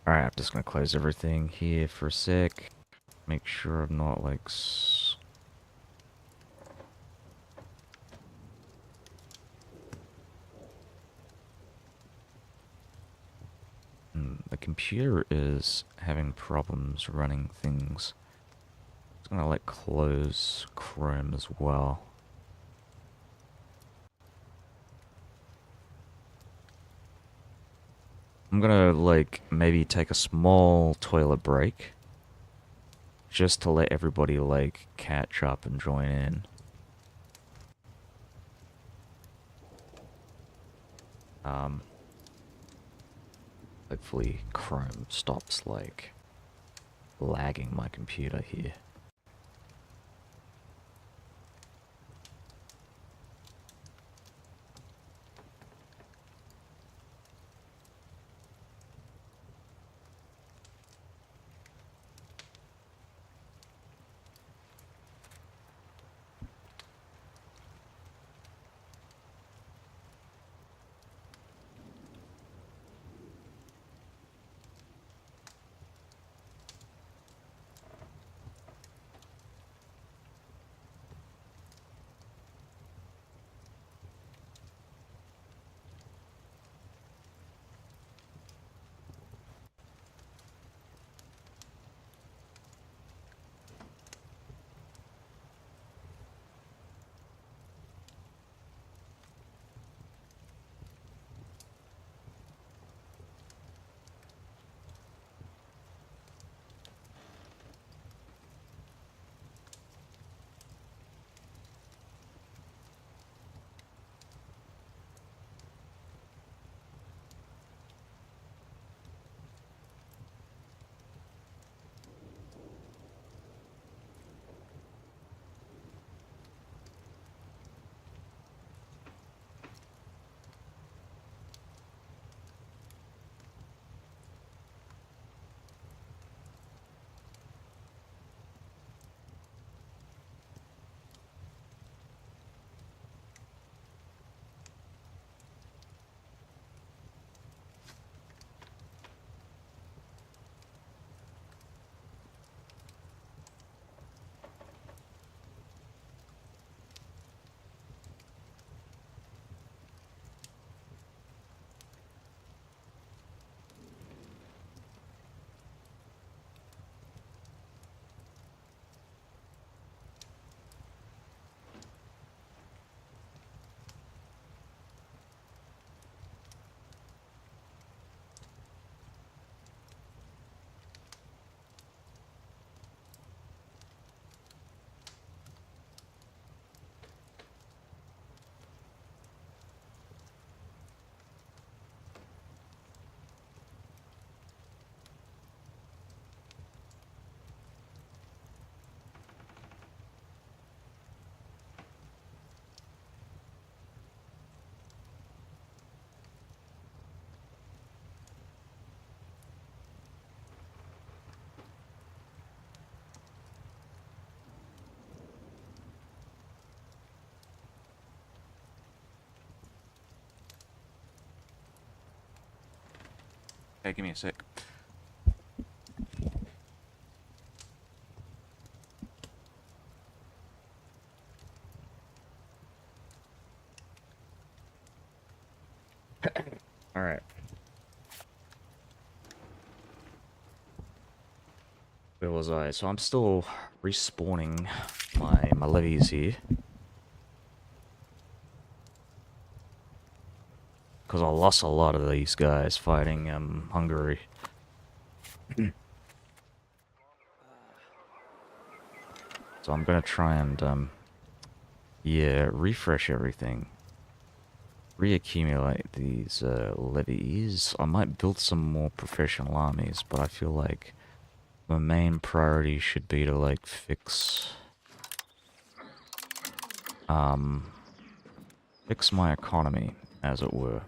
Alright, I'm just gonna close everything here for a sec. Make sure I'm not like the computer is having problems running things. It's gonna like close Chrome as well. I'm gonna like maybe take a small toilet break just to let everybody like catch up and join in. Um, Hopefully Chrome stops like lagging my computer here. Okay, give me a sec. Alright. Where was I? So I'm still respawning my levies here. Because I lost a lot of these guys fighting Hungary. So I'm gonna try and yeah, refresh everything. Reaccumulate these levies. I might build some more professional armies, but I feel like my main priority should be to like fix my economy, as it were.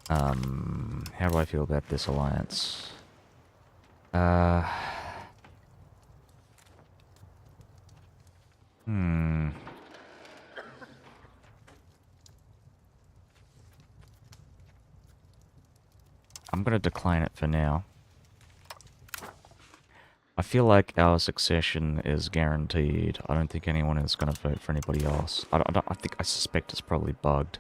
How do I feel about this alliance? Uh, hmm. I'm going to decline it for now. I feel like our succession is guaranteed. I don't think anyone is going to vote for anybody else. I suspect it's probably bugged.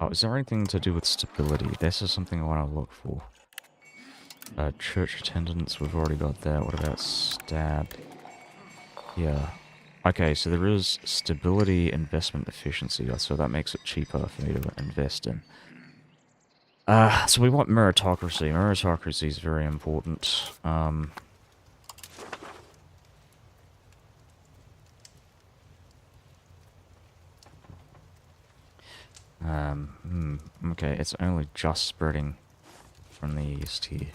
Oh, is there anything to do with stability? This is something I want to look for. Church attendance, we've already got that. What about stab? Yeah. Okay, so there is stability, investment efficiency, so that makes it cheaper for me to invest in. So we want meritocracy. Meritocracy is very important. Okay, it's only just spreading from the east here.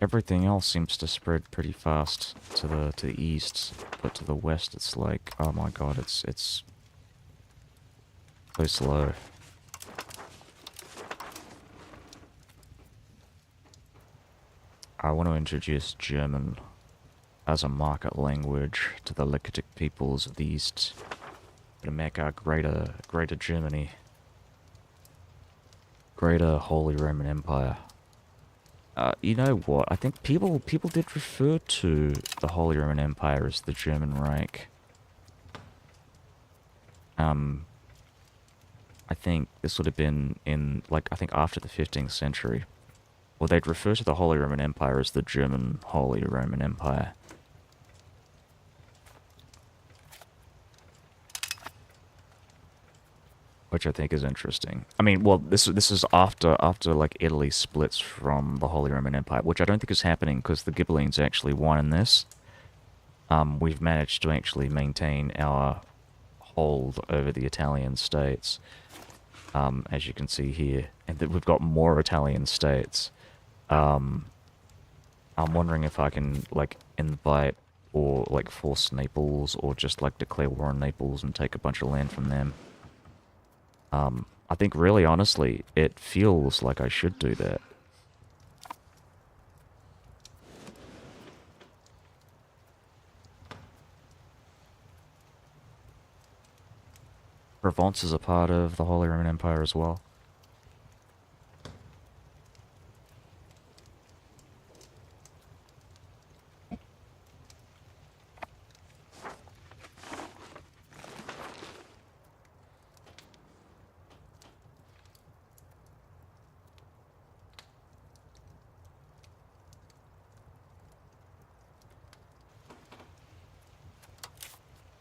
Everything else seems to spread pretty fast to the east, but to the west it's like, oh my god, it's so slow. I want to introduce German as a market language to the Lickitic peoples of the east to make our greater Germany, greater Holy Roman Empire. You know what? I think people did refer to the Holy Roman Empire as the German Reich. I think this would have been in, like, I think after the 15th century. Or they'd refer to the Holy Roman Empire as the German Holy Roman Empire. Which I think is interesting. I mean, well, this is after like Italy splits from the Holy Roman Empire, which I don't think is happening because the Ghibellines actually won in this. We've managed to actually maintain our hold over the Italian states, as you can see here, and that we've got more Italian states. I'm wondering if I can like invite or like force Naples or just like declare war on Naples and take a bunch of land from them. I think really honestly, it feels like I should do that. Provence is a part of the Holy Roman Empire as well.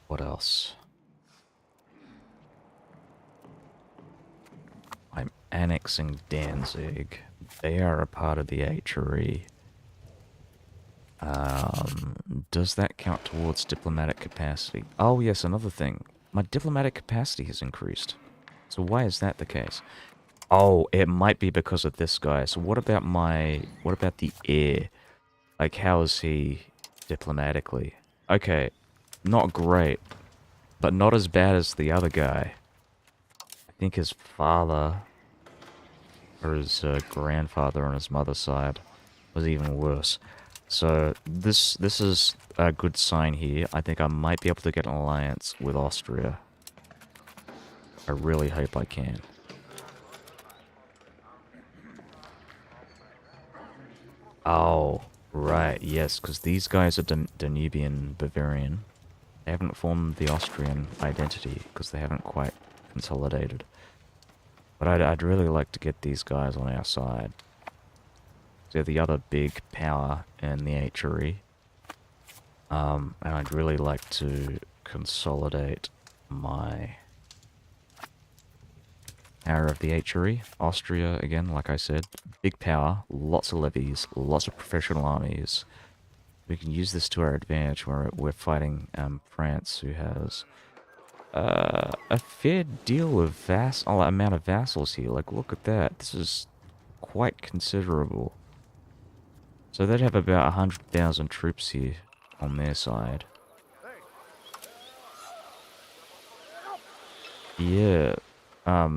What else? I'm annexing Danzig. They are a part of the HRE. Does that count towards diplomatic capacity? Oh yes, another thing. My diplomatic capacity has increased. So why is that the case? Oh, it might be because of this guy. So what about the heir? Like, how is he diplomatically? Okay, not great, but not as bad as the other guy. I think his father, or his grandfather on his mother's side, was even worse. So this is a good sign here. I think I might be able to get an alliance with Austria. I really hope I can. Oh, right, yes, because these guys are Danubian Bavarian. They haven't formed the Austrian identity because they haven't quite consolidated. But I'd really like to get these guys on our side. They're the other big power in the HRE. And I'd really like to consolidate my power of the HRE. Austria, again, like I said, big power, lots of levies, lots of professional armies. We can use this to our advantage where we're fighting France, who has a fair deal of amount of vassals here. Like, look at that. This is quite considerable. So they'd have about 100,000 troops here on their side. Yeah,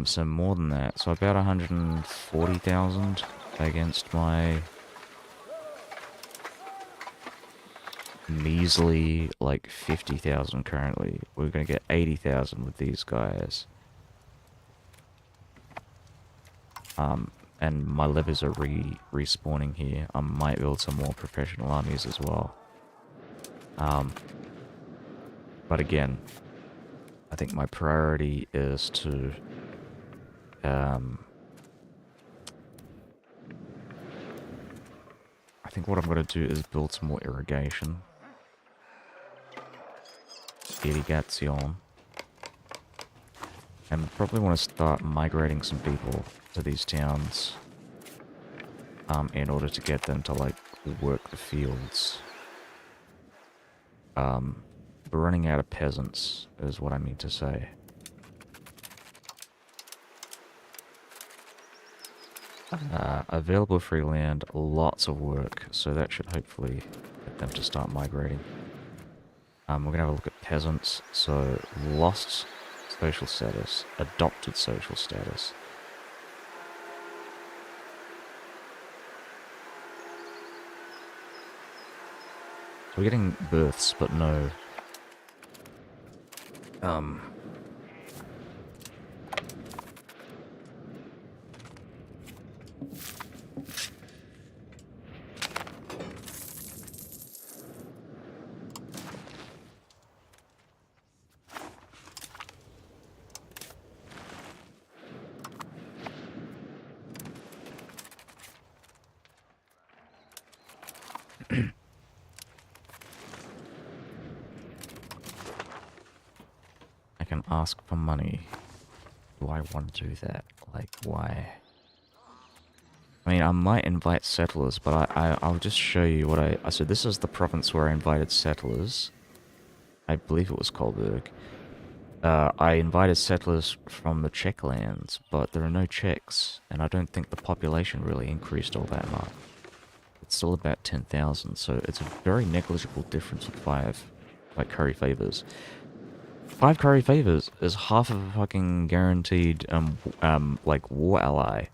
so more than that. So about 140,000 against my measly, like, 50,000 currently. We're gonna get 80,000 with these guys. And my levers are respawning here. I might build some more professional armies as well. But again, I think my priority is to I think what I'm going to do is build some more irrigation. Irrigation. And probably want to start migrating some people to these towns. In order to get them to, like, work the fields. We're running out of peasants, is what I mean to say. Available free land, lots of work, so that should hopefully get them to start migrating. We're going to have a look at peasants. So, lost social status, adopted social status. So we're getting births, but no... I can ask for money. Do I want to do that? Like, why? I mean, I might invite settlers, but I'll just show you what I... So this is the province where I invited settlers. I believe it was Kolberg. I invited settlers from the Czech lands, but there are no Czechs, and I don't think the population really increased all that much. It's still about 10,000, so it's a very negligible difference of 5, like, curry favors. 5 curry favors is half of a fucking guaranteed, like, war ally.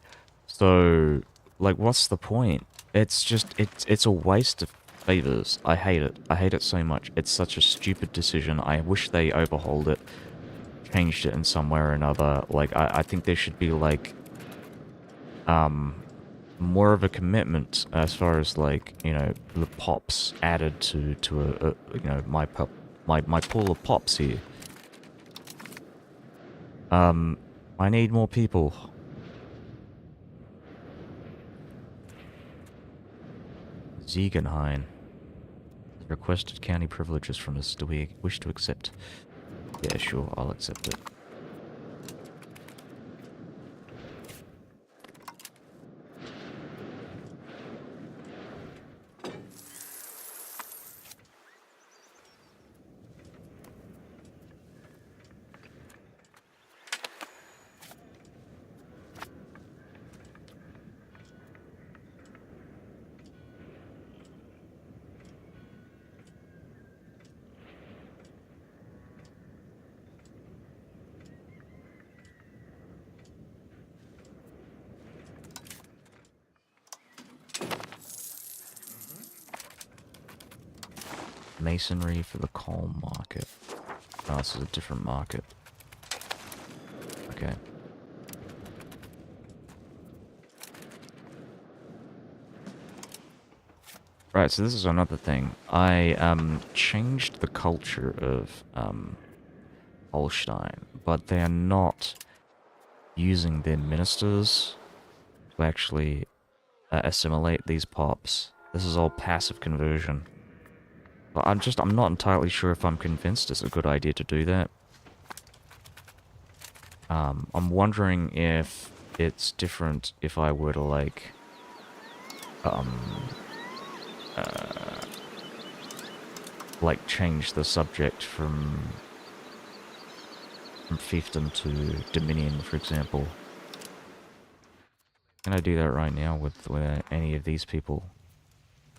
So, like, what's the point? It's just, it's a waste of favors. I hate it. I hate it so much. It's such a stupid decision. I wish they overhauled it, changed it in some way or another. Like, I think there should be, like, more of a commitment as far as, like, you know, the pops added to you know, my pool of pops here. I need more people. Ziegenhain. Requested county privileges from us. Do we wish to accept? Yeah, sure, I'll accept it. Masonry for the coal market. Oh, this is a different market. Okay. Right, so this is another thing. I changed the culture of Holstein, but they are not using their ministers to actually assimilate these pops. This is all passive conversion. But I'm not entirely sure if I'm convinced it's a good idea to do that. I'm wondering if it's different if I were to, like, change the subject from fiefdom to dominion, for example. Can I do that right now with any of these people?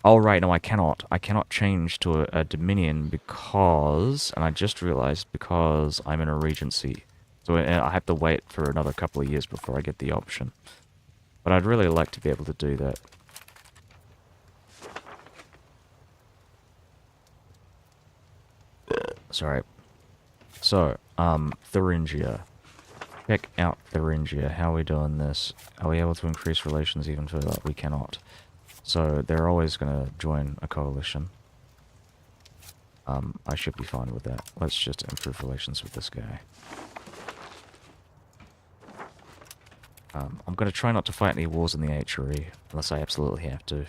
Oh, right, no, I cannot. I cannot change to a dominion because, and I just realized, because I'm in a regency. So I have to wait for another couple of years before I get the option. But I'd really like to be able to do that. Sorry. So, Thuringia. Check out Thuringia. How are we doing this? Are we able to increase relations even further? We cannot. So, they're always going to join a coalition. I should be fine with that. Let's just improve relations with this guy. I'm going to try not to fight any wars in the HRE, unless I absolutely have to.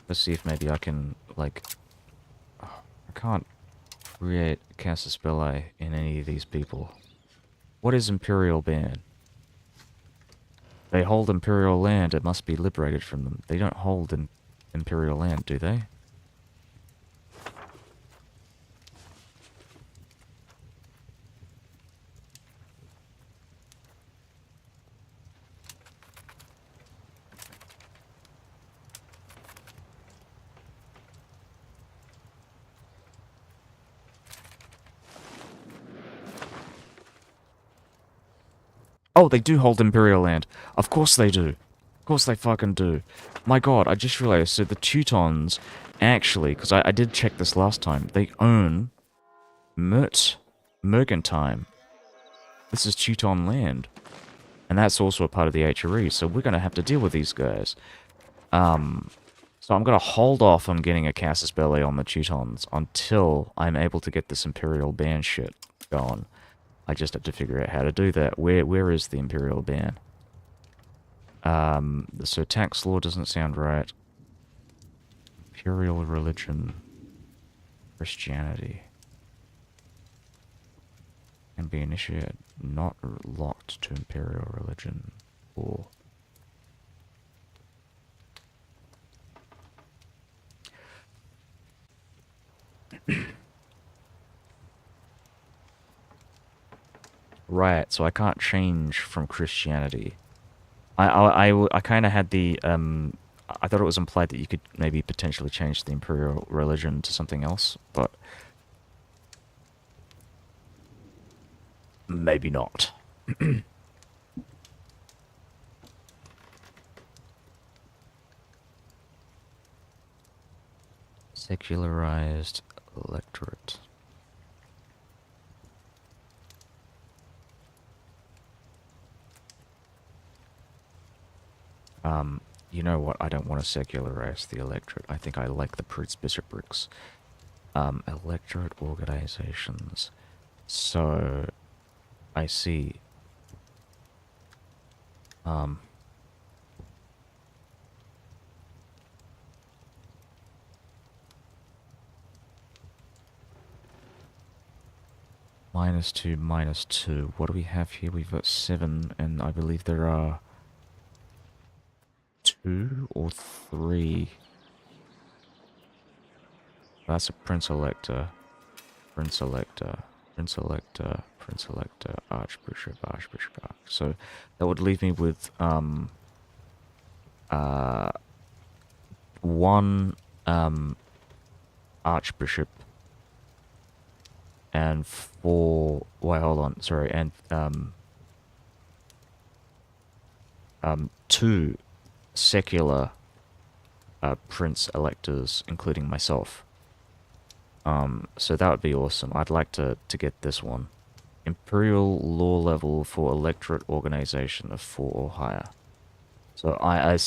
Let's see if maybe I can, like... I can't create Casus Belli in any of these people. What is Imperial Ban? They hold Imperial land, it must be liberated from them. They don't hold Imperial land, do they? Oh, they do hold Imperial land. Of course they do. Of course they fucking do. My god, I just realized, so the Teutons, actually, because I did check this last time, they own Mergentime. This is Teuton land. And that's also a part of the HRE, so we're going to have to deal with these guys. So I'm going to hold off on getting a Casus Belli on the Teutons until I'm able to get this Imperial ban shit going. I just have to figure out how to do that. Where is the Imperial ban? So tax law doesn't sound right. Imperial religion. Christianity. Can be initiated. Not locked to imperial religion. Or... Right, so I can't change from Christianity. I kind of had the, I thought it was implied that you could maybe potentially change the imperial religion to something else, but... maybe not. Secularized electorate. You know what? I don't want to secularize the electorate. I think I like the bishoprics. Electorate organizations. So, I see. -2, -2. What do we have here? We've got 7, and I believe there are 2 or 3. That's a Prince-Elector, Prince-Elector, Prince-Elector, Prince-Elector, Archbishop, Archbishop. So that would leave me with 1 Archbishop and 4... wait, hold on, sorry, and 2 secular Prince-Electors, including myself. So that would be awesome. I'd like to get this one. Imperial law level for electorate organization of 4 or higher. So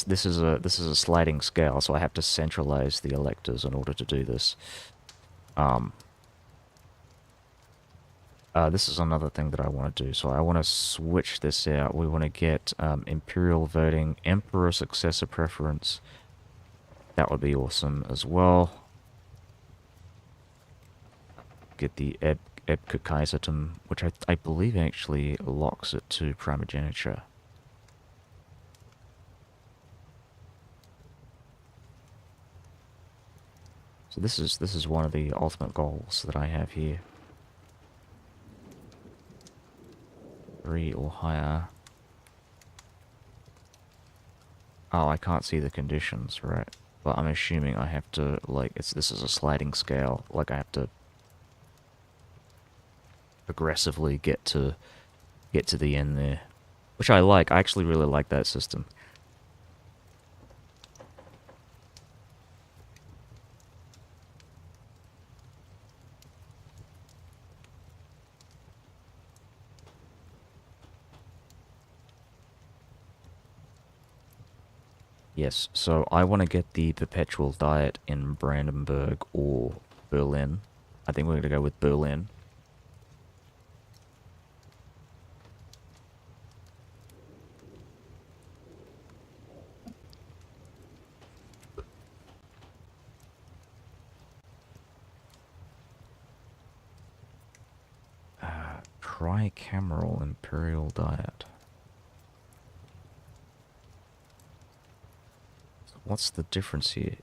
this is a sliding scale, so I have to centralize the electors in order to do this. This is another thing that I want to do. So I want to switch this out. We want to get imperial voting, emperor successor preference. That would be awesome as well. Get the Ebke Kaisertum, which I believe actually locks it to primogeniture. So this is one of the ultimate goals that I have here. 3 or higher. Oh, I can't see the conditions, right? But I'm assuming I have to, like, this is a sliding scale. Like, I have to progressively get to the end there. Which I like. I actually really like that system. Yes, so I want to get the perpetual diet in Brandenburg or Berlin. I think we're going to go with Berlin. Tricameral imperial diet. So what's the difference here?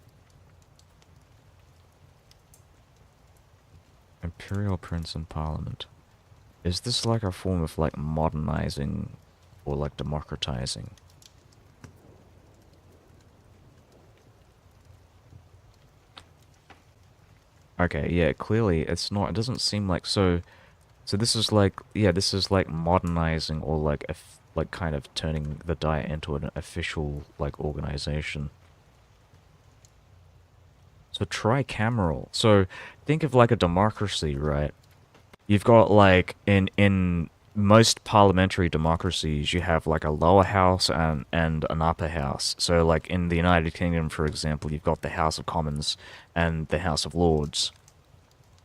Imperial Prince and Parliament. Is this like a form of like modernizing or like democratizing? Okay, yeah, clearly it's not. It doesn't seem like so. So this is like, yeah, this is like modernizing or like like kind of turning the Diet into an official like organization. So tricameral. So think of like a democracy, right? You've got like in most parliamentary democracies, you have like a lower house and an upper house. So like in the United Kingdom, for example, you've got the House of Commons and the House of Lords.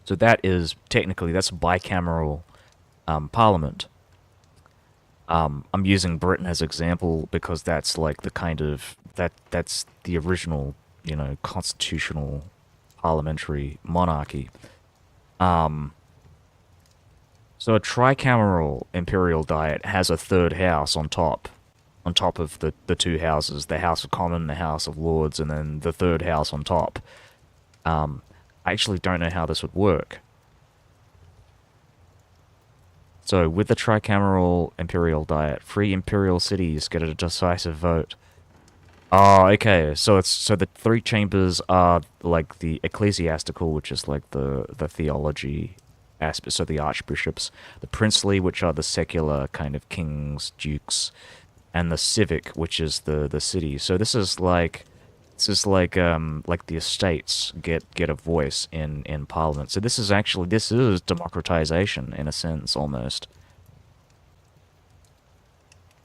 So that is technically that's bicameral parliament. I'm using Britain as example because that's like the kind of that's the original, you know, constitutional parliamentary monarchy. Um, so a tricameral imperial diet has a third house on top of the two houses, the House of Commons, the House of Lords, and then the third house on top. I actually don't know how this would work. So, with the tricameral imperial diet, 3 imperial cities get a decisive vote. Oh, okay. So the 3 chambers are like the ecclesiastical, which is like the theology aspect. So the archbishops, the princely, which are the secular kind of kings, dukes, and the civic, which is the city. So this is like the estates get a voice in parliament. So this is democratization in a sense almost.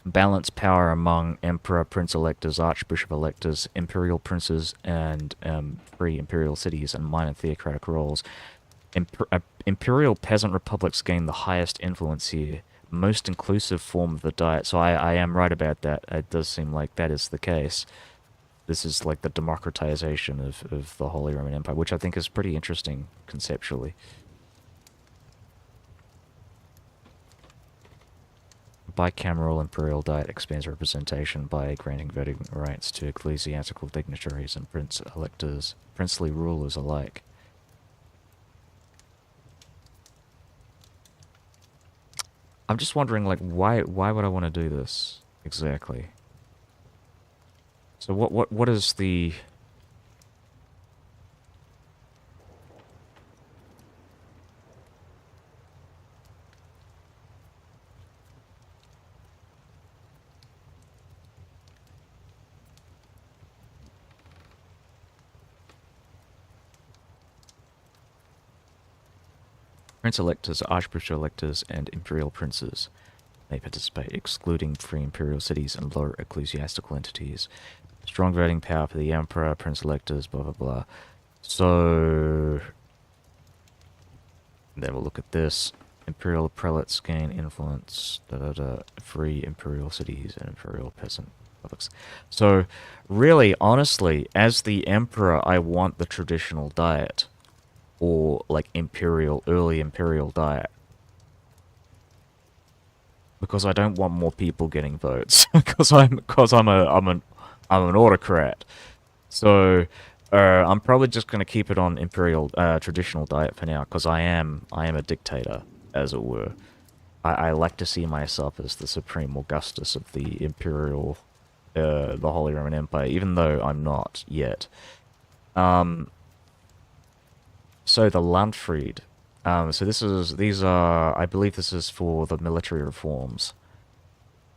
Balance power among emperor, prince electors, archbishop electors, imperial princes, and 3 imperial cities and minor theocratic roles. Imperial peasant republics gain the highest influence here. Most inclusive form of the diet. So I am right about that. It does seem like that is the case. This is like the democratization of the Holy Roman Empire, which I think is pretty interesting conceptually. Bicameral imperial diet expands representation by granting voting rights to ecclesiastical dignitaries and prince electors, princely rulers alike. I'm just wondering, like, why would I want to do this exactly? So what is the prince electors, archbishop electors, and imperial princes may participate, excluding 3 imperial cities and lower ecclesiastical entities. Strong voting power for the emperor, prince electors, blah blah blah. So then we'll look at this. Imperial prelates gain influence. 3 imperial cities and imperial peasant republics. So really, honestly, as the emperor, I want the traditional diet, or like early imperial diet, because I don't want more people getting votes because I'm an autocrat. So I'm probably just going to keep it on imperial traditional diet for now because I am a dictator, as it were. I like to see myself as the supreme Augustus of the imperial the Holy Roman Empire, even though I'm not yet. Um, so the Landfried. So these are, I believe this is for the military reforms.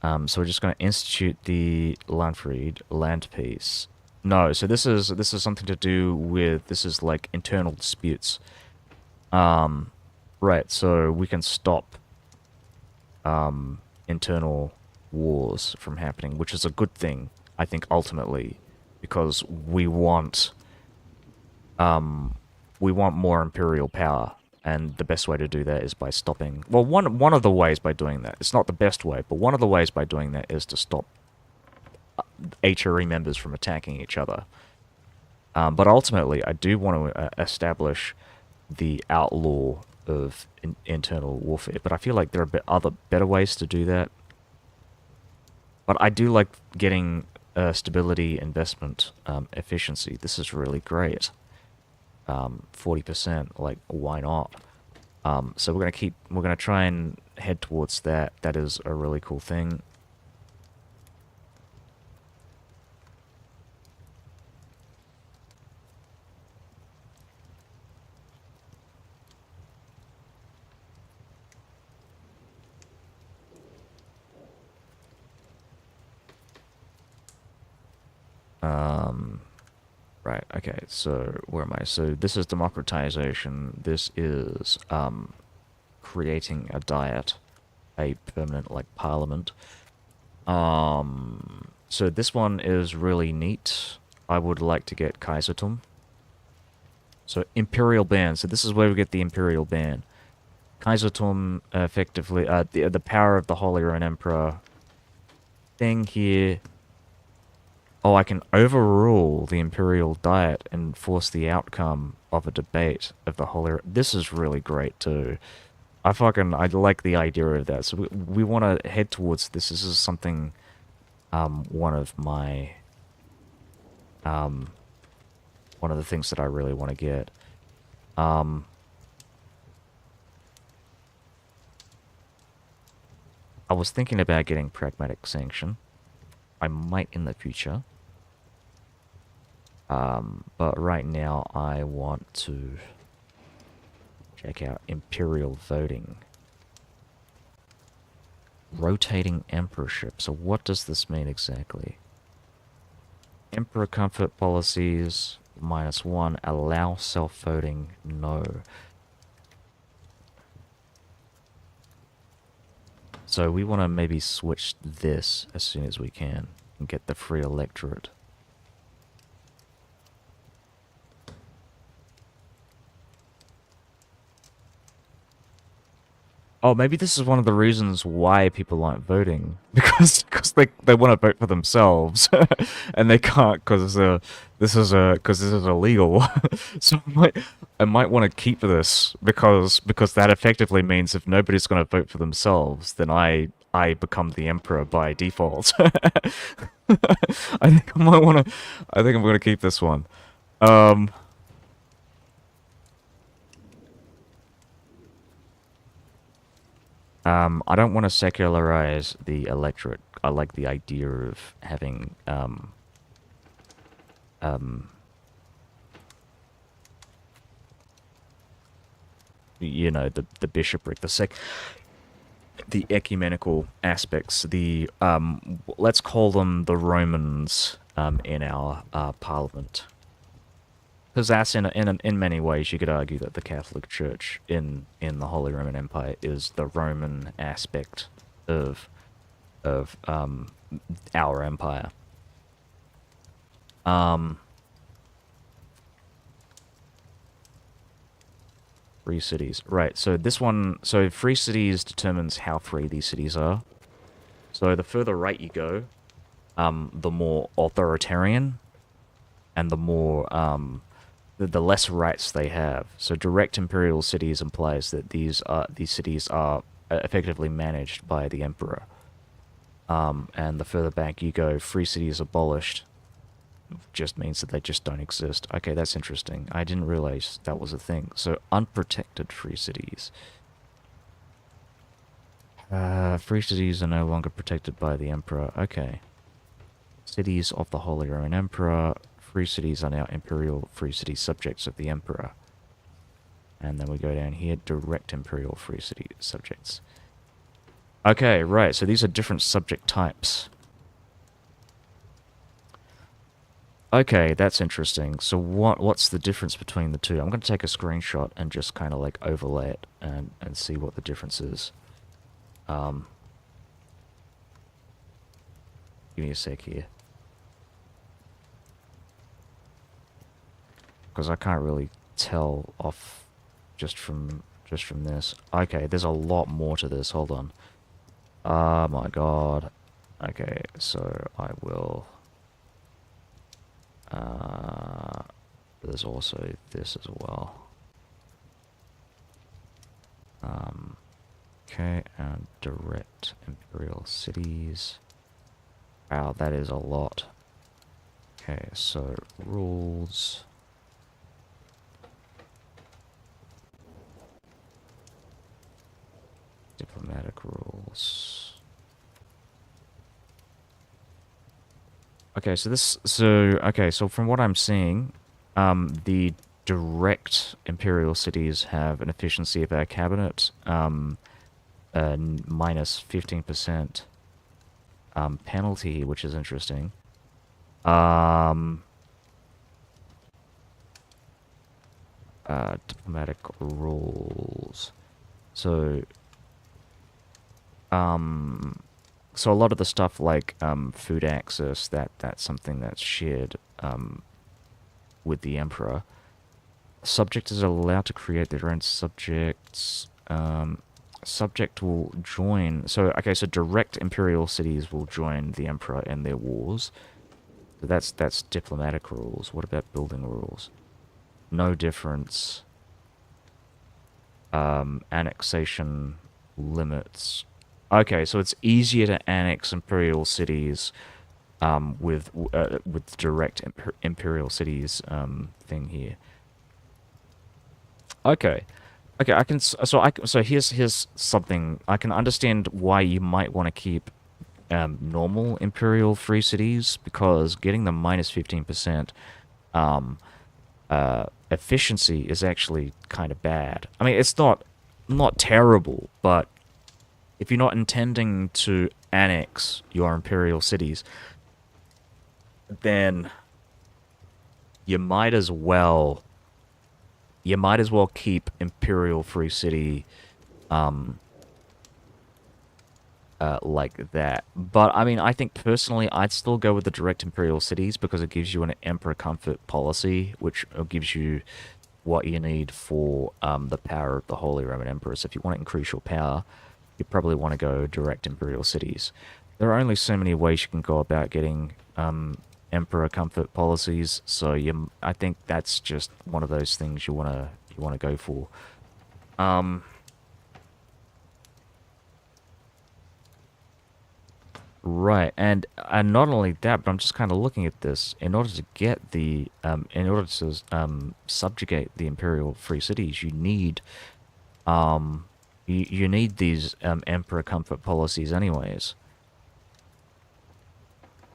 So we're just going to institute the Landfried, land peace. No, so this is something to do with, this is like internal disputes. Right, so we can stop internal wars from happening, which is a good thing, I think, ultimately, because we want more imperial power, and the best way to do that is by stopping. Well, one of the ways by doing that, it's not the best way, but one of the ways by doing that is to stop HRE members from attacking each other. But ultimately, I do want to establish the outlaw of internal warfare. But I feel like there are other better ways to do that. But I do like getting stability, investment, efficiency. This is really great. 40%, like, why not? So we're gonna try and head towards that. That is a really cool thing. Right, okay, so where am I? So this is democratization. This is creating a diet, a permanent, like, parliament. So this one is really neat. I would like to get Kaisertum. So imperial ban. So this is where we get the imperial ban. Kaisertum, effectively, the power of the Holy Roman Emperor thing here. Oh, I can overrule the imperial diet and force the outcome of a debate of the Holy... This is really great, too. I like the idea of that. So we want to head towards this. This is something, one of my, one of the things that I really want to get. I was thinking about getting pragmatic sanction. I might in the future. But right now I want to check out imperial voting. Rotating emperorship. So what does this mean exactly? Emperor comfort policies, -1. Allow self-voting, no. So we want to maybe switch this as soon as we can and get the free electorate. Oh, maybe this is one of the reasons why people aren't voting, because they want to vote for themselves, and they can't because this is illegal. So I might want to keep this because that effectively means if nobody's going to vote for themselves, then I become the emperor by default. I think I'm going to keep this one. I don't want to secularize the electorate. I like the idea of having, you know, the bishopric, the ecumenical aspects, let's call them the Romans, in our, parliament. Because that's in many ways you could argue that the Catholic Church in the Holy Roman Empire is the Roman aspect of our empire. Free cities, right? So free cities determines how free these cities are. So the further right you go, the more authoritarian, and the more the less rights they have. So direct imperial cities implies that these cities are effectively managed by the emperor. And the further back you go, free cities abolished just means that they just don't exist. Okay, that's interesting. I didn't realize that was a thing. So unprotected free cities. Free cities are no longer protected by the emperor. Okay. cities of the Holy Roman Emperor. Free cities are now imperial free city subjects of the Emperor. And then we go down here, direct imperial free city subjects. Okay, right, so these are different subject types. Okay, that's interesting. So what's the difference between the two? I'm going to take a screenshot and just kind of like overlay it and see what the difference is. Give me a sec here. Because I can't really tell off just from this. Okay, there's a lot more to this. Hold on. Oh my god. Okay, so I will... there's also this as well. Okay, and direct imperial cities. Wow, that is a lot. Okay, so rules. Diplomatic rules. Okay, so from what I'm seeing, the direct imperial cities have an efficiency per cabinet, minus 15% penalty, which is interesting. Diplomatic rules. So a lot of the stuff like food access, that's something that's shared with the Emperor. Subject is allowed to create their own subjects. Subject will join. So direct imperial cities will join the Emperor in their wars. So that's diplomatic rules. What about building rules? No difference. Annexation limits. Okay, so it's easier to annex imperial cities with direct imperial cities thing here. Okay, I can so here's something I can understand why you might want to keep normal imperial free cities, because getting the minus 15% efficiency is actually kind of bad. I mean, it's not terrible, but if you're not intending to annex your imperial cities, then you might as well keep imperial free city like that. But I mean, I think personally I'd still go with the direct imperial cities, because it gives you an emperor comfort policy, which gives you what you need for the power of the Holy Roman Emperor. So if you want to increase your power, you probably want to go direct imperial cities. There are only so many ways you can go about getting emperor comfort policies, so I think that's just one of those things you want to go for. Right, and not only that, but I'm just kind of looking at this. In order to get the in order to subjugate the imperial free cities, you need you need these emperor comfort policies anyways,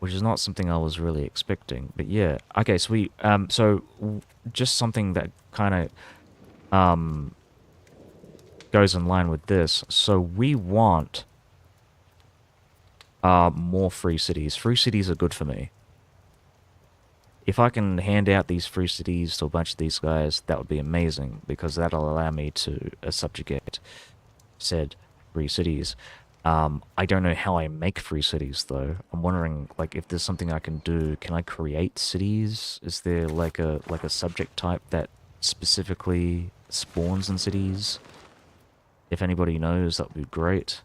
which is not something I was really expecting. But yeah, okay, so just something that kind of goes in line with this. So we want more free cities. Free cities are good for me. If I can hand out these free cities to a bunch of these guys, that would be amazing, because that'll allow me to subjugate said free cities. I don't know how I make free cities, though. I'm wondering, like, if there's something I can do. Can I create cities? Is there like a subject type that specifically spawns in cities? If anybody knows, that would be great.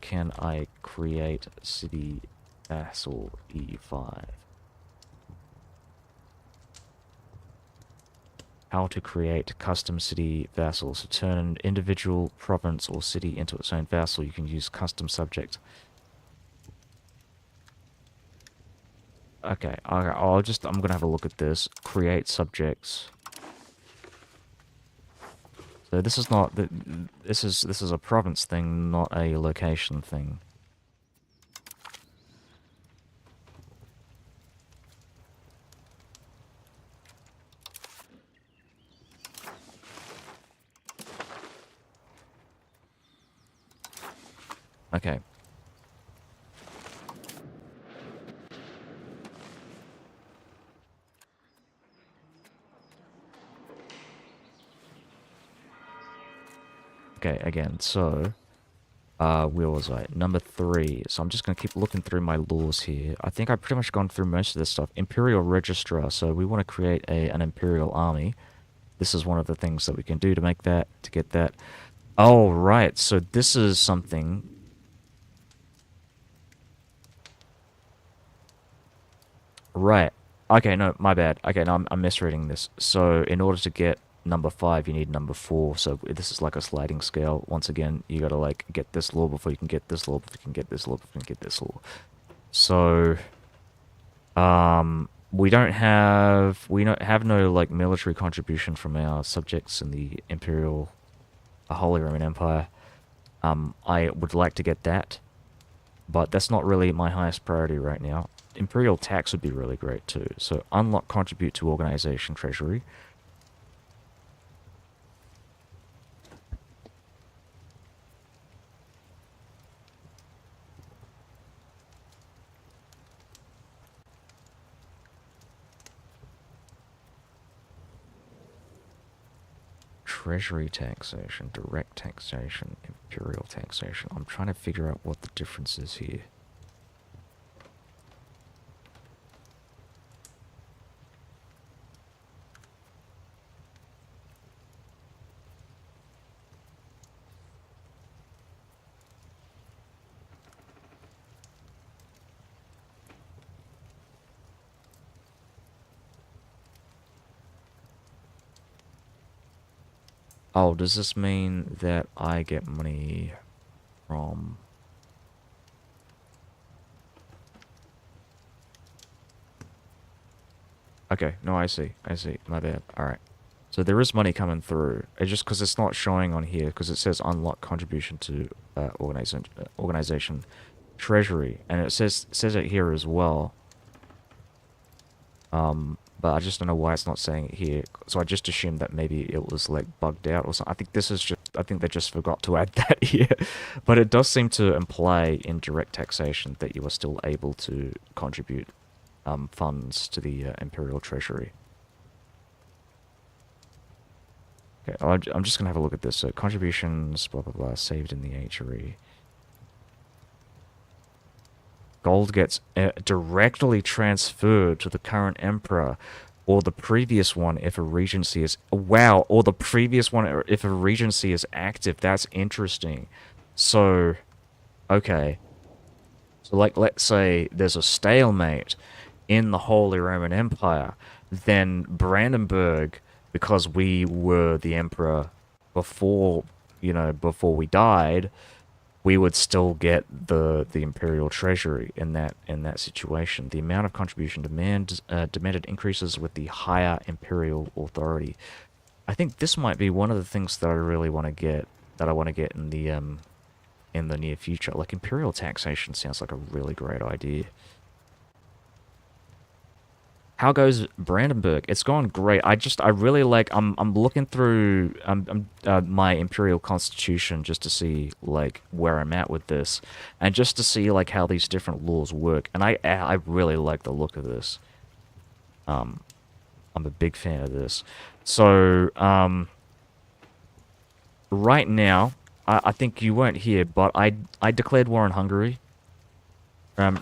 Can I create city vassal E5? How to create custom city vassals. To turn an individual province or city into its own vassal, you can use custom subject. Okay, I'm gonna have a look at this. Create subjects. So this is not this is a province thing, not a location thing. Okay. Okay, again, so, where was I? Number 3. So I'm just going to keep looking through my laws here. I think I've pretty much gone through most of this stuff. Imperial Registrar, so we want to create an Imperial Army. This is one of the things that we can do to make that, to get that. Oh, right, so this is something... Right. Okay, no, my bad. Okay, no, I'm misreading this. So in order to get number 5, you need number 4. So this is like a sliding scale. Once again, you gotta like get this law before you can get this law, before you can get this law, before you can get this law. So, we don't have no like military contribution from our subjects in the Imperial, Holy Roman Empire. I would like to get that, but that's not really my highest priority right now. Imperial tax would be really great too. So unlock contribute to organization treasury. Treasury taxation, direct taxation, imperial taxation. I'm trying to figure out what the difference is here. Oh, does this mean that I get money from... Okay, no, I see. My bad. Alright. So there is money coming through. It's just because it's not showing on here, because it says unlock contribution to organization treasury. And it says it here as well. But I just don't know why it's not saying it here. So I just assumed that maybe it was like bugged out or something. I think they just forgot to add that here. But it does seem to imply in direct taxation that you are still able to contribute funds to the Imperial Treasury. Okay, I'm just going to have a look at this. So contributions, blah, blah, blah, saved in the HRE. Gold gets directly transferred to the current emperor or the previous one if a regency is... Wow, or the previous one if a regency is active. That's interesting. So, okay. So, like, let's say there's a stalemate in the Holy Roman Empire. Then Brandenburg, because we were the emperor before, before we died... we would still get the imperial treasury in that situation. The amount of contribution demanded increases with the higher imperial authority. I think this might be one of the things that I really want to get. That I want to get in the near future. Like imperial taxation sounds like a really great idea. How goes Brandenburg? It's gone great. I really like. I'm looking through my imperial constitution just to see like where I'm at with this, and just to see like how these different laws work. And I really like the look of this. I'm a big fan of this. So right now, I think you weren't here, but I declared war on Hungary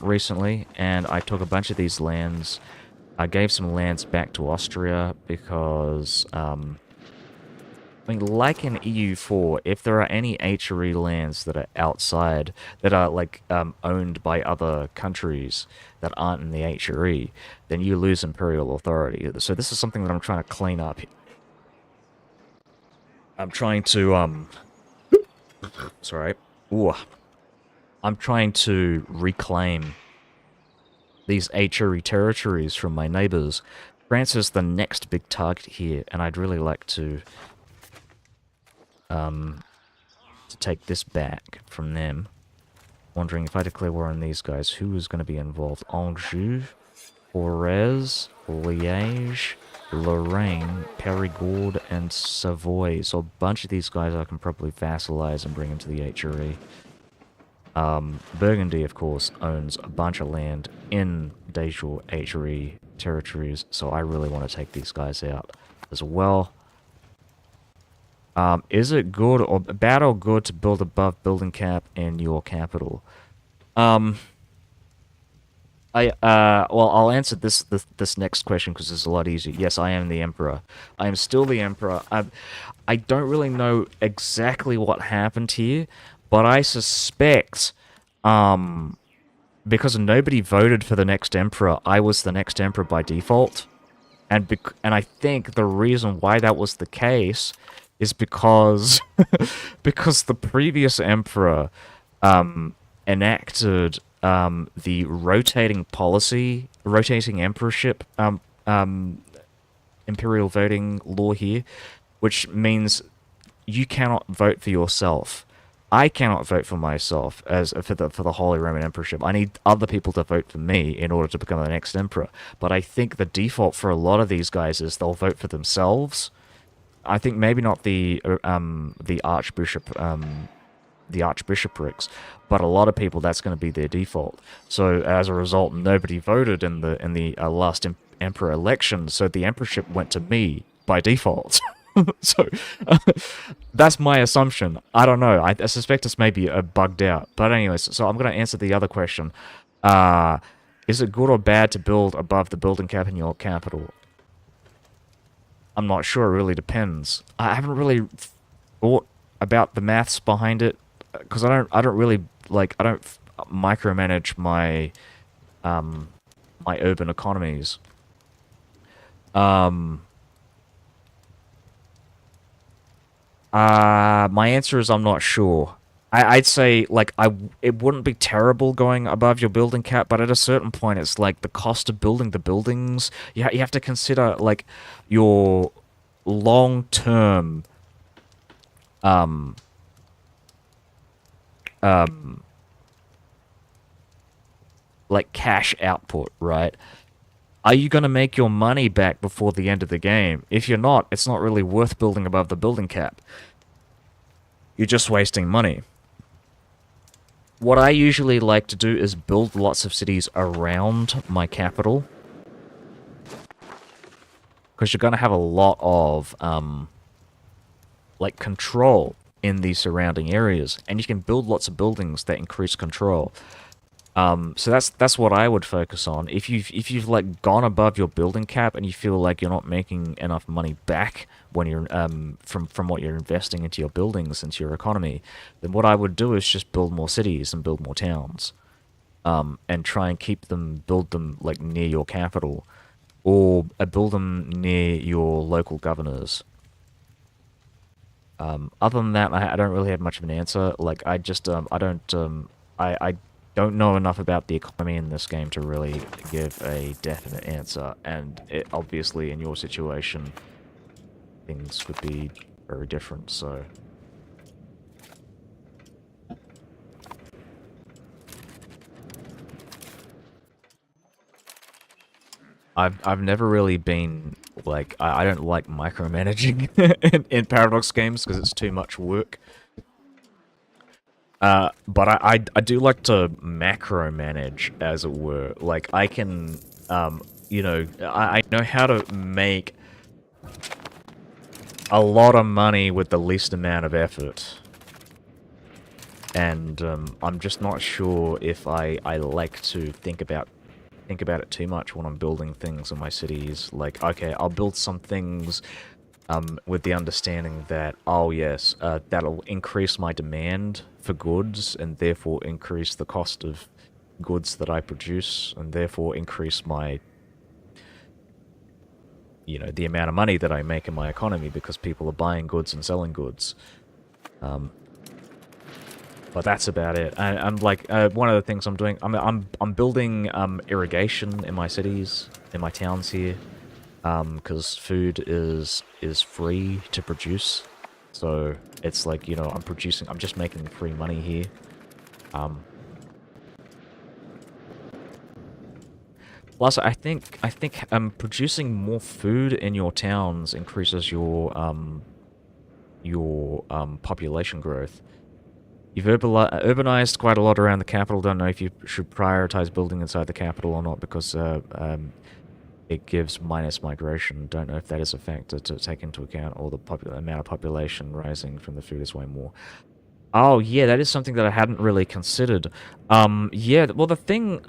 recently, and I took a bunch of these lands. I gave some lands back to Austria because, I mean, like in EU4, if there are any HRE lands that are outside, that are, like, owned by other countries that aren't in the HRE, then you lose imperial authority. So this is something that I'm trying to clean up. I'm trying to, sorry. Ooh. I'm trying to reclaim these HRE territories from my neighbors. France is the next big target here, and I'd really like to take this back from them. Wondering if I declare war on these guys, who is going to be involved? Anjou, Forez, Liège, Lorraine, Périgord, and Savoy. So a bunch of these guys I can probably vassalize and bring into the HRE. Burgundy, of course, owns a bunch of land in Dejor HRE territories, so I really want to take these guys out as well. Is it good or bad or good to build above building cap in your capital? Well, I'll answer this next question because it's a lot easier. Yes, I am the emperor. I am still the emperor. I don't really know exactly what happened here, but I suspect, because nobody voted for the next emperor, I was the next emperor by default. And I think the reason why that was the case is because because the previous emperor enacted the rotating emperorship imperial voting law here, which means you cannot vote for yourself. I cannot vote for myself as for the Holy Roman Emperorship. I need other people to vote for me in order to become the next emperor. But I think the default for a lot of these guys is they'll vote for themselves. I think maybe not the archbishoprics, but a lot of people that's going to be their default. So as a result, nobody voted in the last emperor election, so the emperorship went to me by default. So that's my assumption. I don't know. I suspect it's maybe bugged out. But anyways, so I'm going to answer the other question. Is it good or bad to build above the building cap in your capital? I'm not sure. It really depends. I haven't really thought about the maths behind it because I don't really I don't micromanage my my urban economies. My answer is I'm not sure. I'd say it wouldn't be terrible going above your building cap, but at a certain point, it's like the cost of building the buildings. You have to consider your long-term um cash output, right? Are you going to make your money back before the end of the game? If you're not, it's not really worth building above the building cap. You're just wasting money. What I usually like to do is build lots of cities around my capital. Because you're going to have a lot of, control in the surrounding areas. And you can build lots of buildings that increase control. So that's what I would focus on. If you've gone above your building cap and you feel like you're not making enough money back when you're from what you're investing into your buildings, into your economy, then what I would do is just build more cities and build more towns, and try and build them near your capital, or build them near your local governors. Other than that, I don't really have much of an answer. I don't know enough about the economy in this game to really give a definite answer, and obviously in your situation, things would be very different, so... I've never really been, I don't like micromanaging in Paradox games, because it's too much work. But I do like to macro manage, as it were. I can, I know how to make a lot of money with the least amount of effort. And, I'm just not sure if I like to think about it too much when I'm building things in my cities. Okay, I'll build some things with the understanding that, oh yes, that'll increase my demand for goods, and therefore increase the cost of goods that I produce, and therefore increase my, the amount of money that I make in my economy, because people are buying goods and selling goods. But that's about it. I'm one of the things I'm doing, I'm building irrigation in my cities, in my towns here. Because food is free to produce, so it's I'm just making free money here. Plus, I think producing more food in your towns increases your population growth. You've urbanized quite a lot around the capital. Don't know if you should prioritize building inside the capital or not because it gives minus migration. Don't know if that is a factor to take into account, or the amount of population rising from the food is way more. Oh, yeah, that is something that I hadn't really considered. Yeah, well, the thing,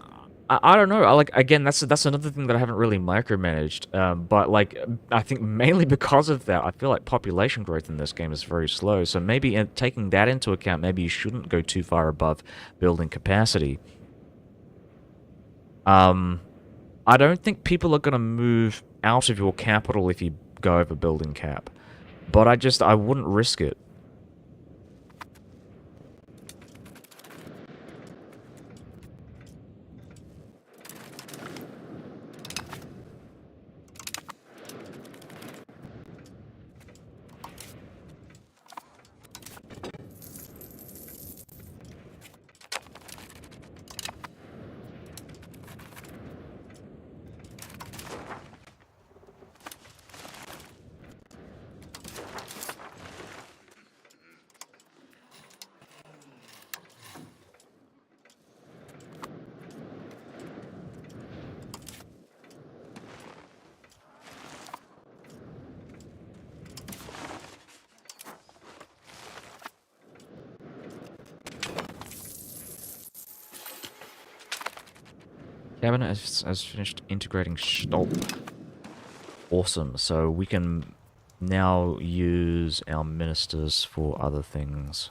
I don't know. Like, again, that's another thing that I haven't really micromanaged. But like, I think mainly because of that, I feel like population growth in this game is very slow. So maybe taking that into account, maybe you shouldn't go too far above building capacity. I don't think people are gonna move out of your capital if you go over building cap, but I wouldn't risk it. Cabinet has finished integrating Stolp. Awesome. So we can now use our ministers for other things.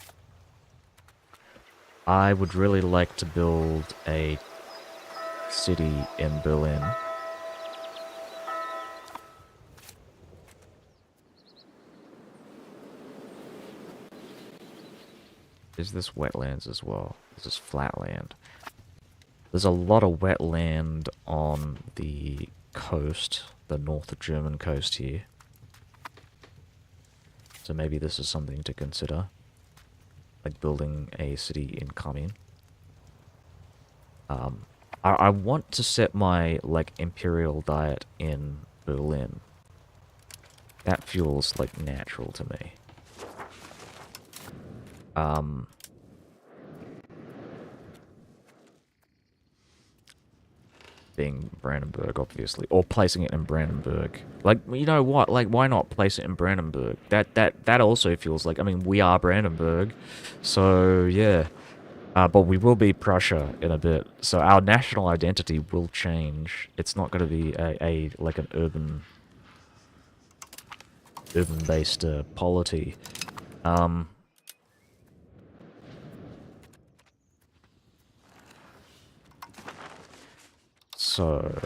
I would really like to build a city in Berlin. Is this wetlands as well? This is flatland. There's a lot of wetland on the coast, the North German coast here. So maybe this is something to consider. Like building a city in Kamin. I want to set my, like, imperial diet in Berlin. That feels, like, natural to me. Being Brandenburg, obviously, or placing it in Brandenburg. Like, you know what? Like, why not place it in Brandenburg? That also feels like, I mean, we are Brandenburg, so yeah. But we will be Prussia in a bit, so our national identity will change. It's not going to be like an urban-based polity. So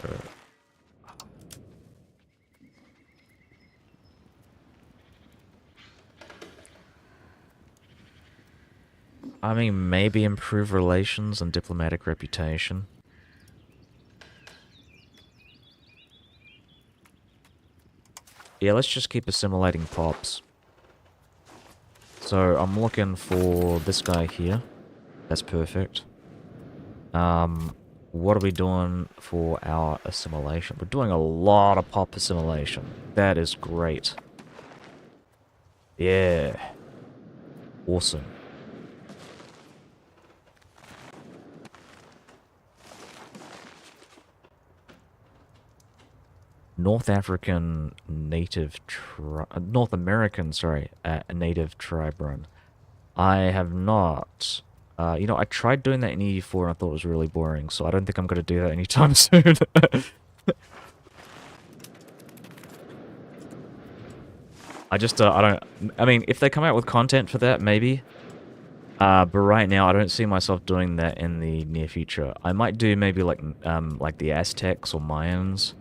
I mean, maybe improve relations and diplomatic reputation. Yeah, let's just keep assimilating pops. So I'm looking for this guy here. That's perfect. What are we doing for our assimilation? We're doing a lot of pop assimilation. That is great. Yeah. Awesome. North African native North American, sorry, native tribe run. I have not. You know, I tried doing that in EU4 and I thought it was really boring, so I don't think I'm going to do that anytime soon. I don't... I mean, if they come out with content for that, maybe. But right now, I don't see myself doing that in the near future. I might do maybe like the Aztecs or Mayans.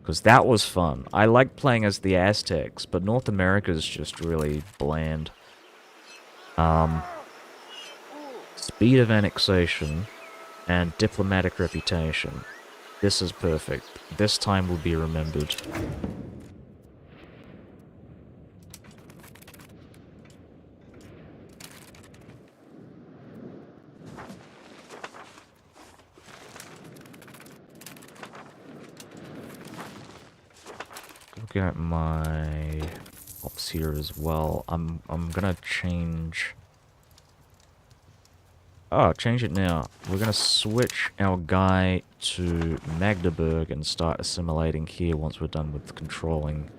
Because that was fun. I like playing as the Aztecs, but North America is just really bland. Speed of annexation and diplomatic reputation. This is perfect. This time will be remembered. Looking at my ops here as well. I'm gonna change Oh, change it now. We're gonna switch our guy to Magdeburg and start assimilating here once we're done with controlling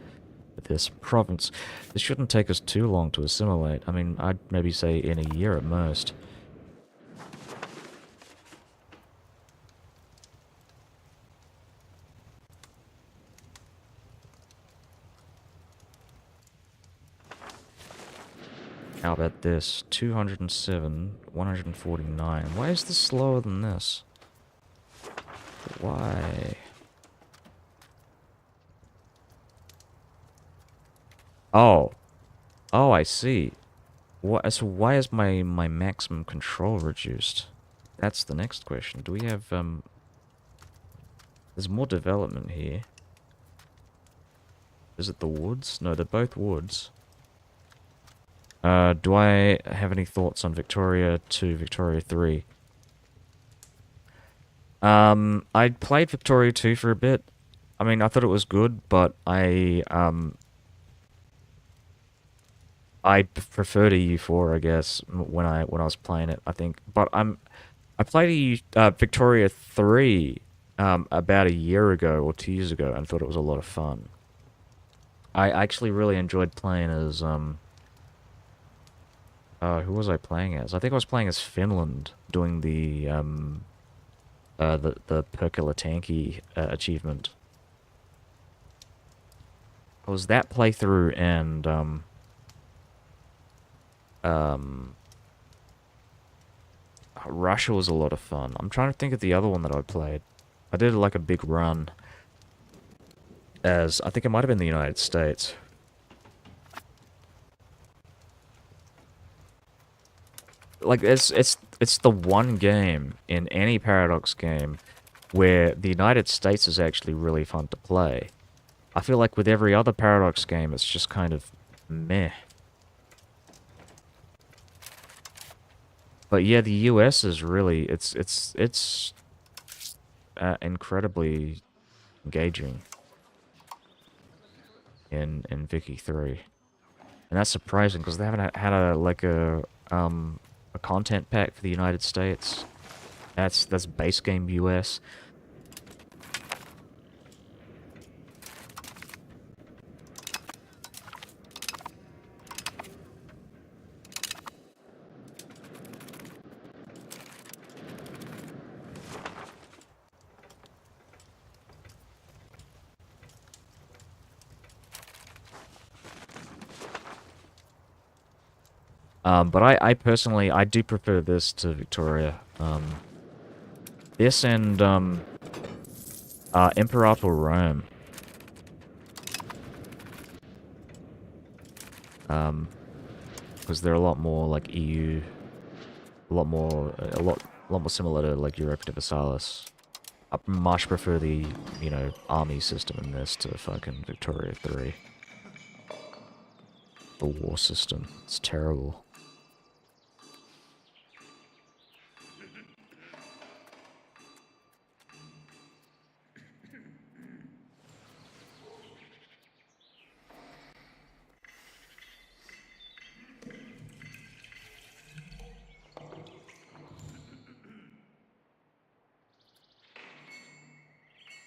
this province. This shouldn't take us too long to assimilate. I mean, I'd maybe say in a year at most. How about this? 207, 149. Why is this slower than this? Why? Oh. Oh, I see. What? So why is my maximum control reduced? That's the next question. Do we have There's more development here. Is it the woods? No, they're both woods. Do I have any thoughts on Victoria 2, Victoria 3? I played Victoria 2 for a bit. I mean, I thought it was good, but I preferred EU4, I guess, when I was playing it, I think. But I played Victoria 3 about a year ago or 2 years ago and thought it was a lot of fun. I actually really enjoyed playing as who was I playing as? I think I was playing as Finland, doing the Perkele achievement. It was that playthrough and Russia was a lot of fun. I'm trying to think of the other one that I played. I did like a big run as I think it might have been the United States. Like it's the one game in any Paradox game where the United States is actually really fun to play. I feel like with every other Paradox game, it's just kind of meh. But yeah, the US is really it's incredibly engaging in Vicky 3, and that's surprising because they haven't had a content pack for the United States. That's base game US. But I personally, I do prefer this to Victoria. This and, Imperator Rome. Because they're a lot more like EU, a lot more similar to like Europa Universalis. I much prefer the, you know, army system in this to fucking Victoria 3. The war system, it's terrible.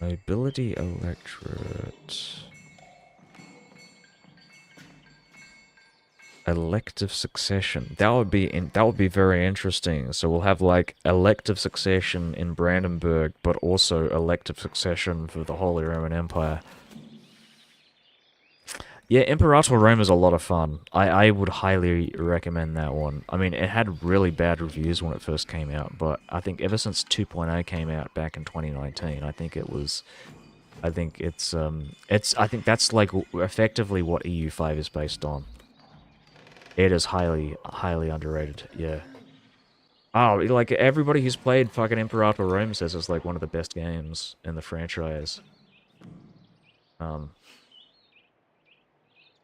Mobility electorate. Elective succession. That would be very interesting. So we'll have like elective succession in Brandenburg, but also elective succession for the Holy Roman Empire. Yeah, Imperator Rome is a lot of fun. I would highly recommend that one. I mean, it had really bad reviews when it first came out, but I think ever since 2.0 came out back in 2019, I think that's like effectively what EU5 is based on. It is highly, highly underrated, yeah. Oh, like, everybody who's played fucking Imperator Rome says it's like one of the best games in the franchise.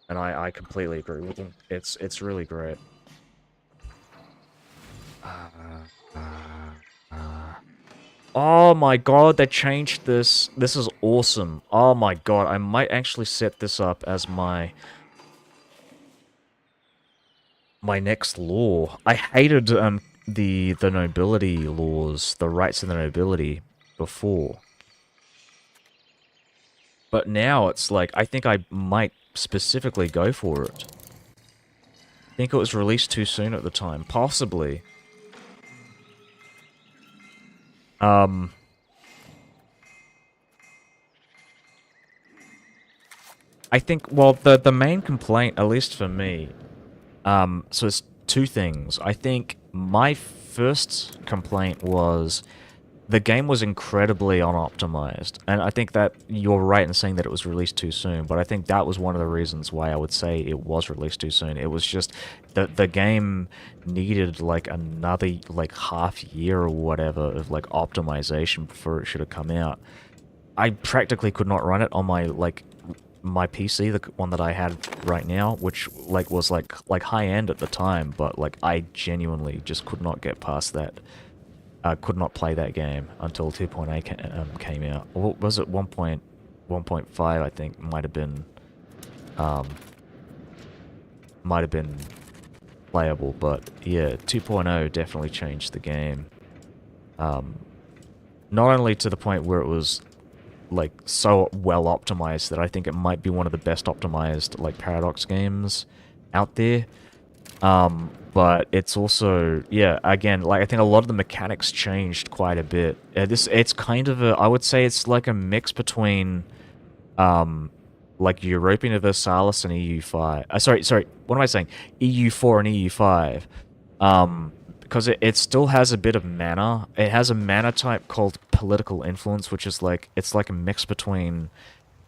And I completely agree with them. It's really great. Oh my god, they changed this. This is awesome. Oh my god, I might actually set this up as my next law. I hated the nobility laws, the rights of the nobility before. But now it's like, I think I might specifically go for it. I think it was released too soon at the time, possibly. I think, well, the main complaint, at least for me, so it's two things. I think my first complaint was the game was incredibly unoptimized, and I think that you're right in saying that it was released too soon, but I think that was one of the reasons why I would say it was released too soon. It was just that the game needed like another like half year or whatever of like optimization before it should have come out. I practically could not run it on my PC, the one that I had right now, which like was like high end at the time, but like I genuinely just could not get past that. I could not play that game until 2.8 came out. Or was it 1.5? I think might have been playable, but yeah, 2.0 definitely changed the game. Not only to the point where it was like so well optimized that I think it might be one of the best optimized like Paradox games out there. But it's also, yeah, again, like I think a lot of the mechanics changed quite a bit. It's kind of I would say it's like a mix between, like Europa Universalis and EU5. Sorry, what am I saying? EU4 and EU5. Because it still has a bit of mana. It has a mana type called Political Influence, which is like, it's like a mix between,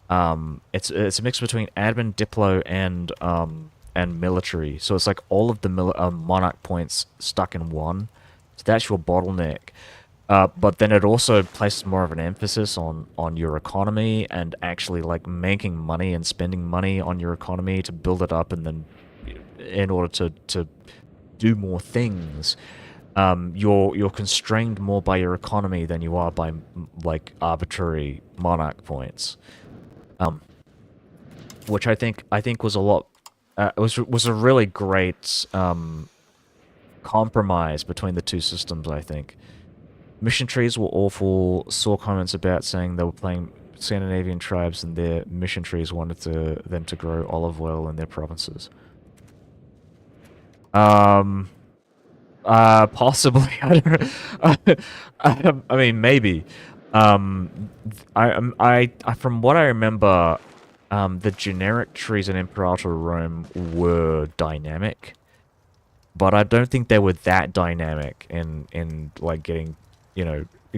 it's a mix between admin, diplo, and military. So it's like all of the monarch points stuck in one. So that's your bottleneck. But then it also places more of an emphasis on your economy and actually like making money and spending money on your economy to build it up, and then in order to do more things. You're constrained more by your economy than you are by like arbitrary monarch points. Which I think was a lot. Was a really great compromise between the two systems, I think. Mission trees were awful. Saw comments about saying they were playing Scandinavian tribes and their mission trees wanted them to grow olive oil in their provinces. Possibly. I don't. I mean, maybe. I from what I remember, the generic trees in Imperator Rome were dynamic, but I don't think they were that dynamic in like getting,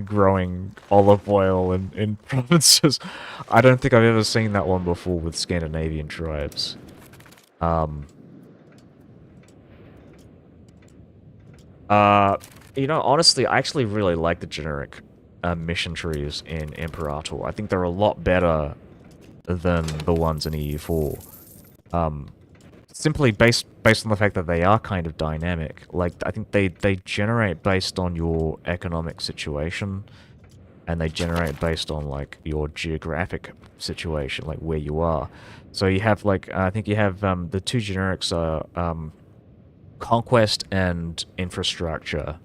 growing olive oil in provinces. I don't think I've ever seen that one before with Scandinavian tribes. Honestly, I actually really like the generic mission trees in Imperator. I think they're a lot better than the ones in EU4. Simply based on the fact that they are kind of dynamic. Like, I think they generate based on your economic situation, and they generate based on, like, your geographic situation, like, where you are. So you have, like, I think you have, the two generics are, Conquest and Infrastructure.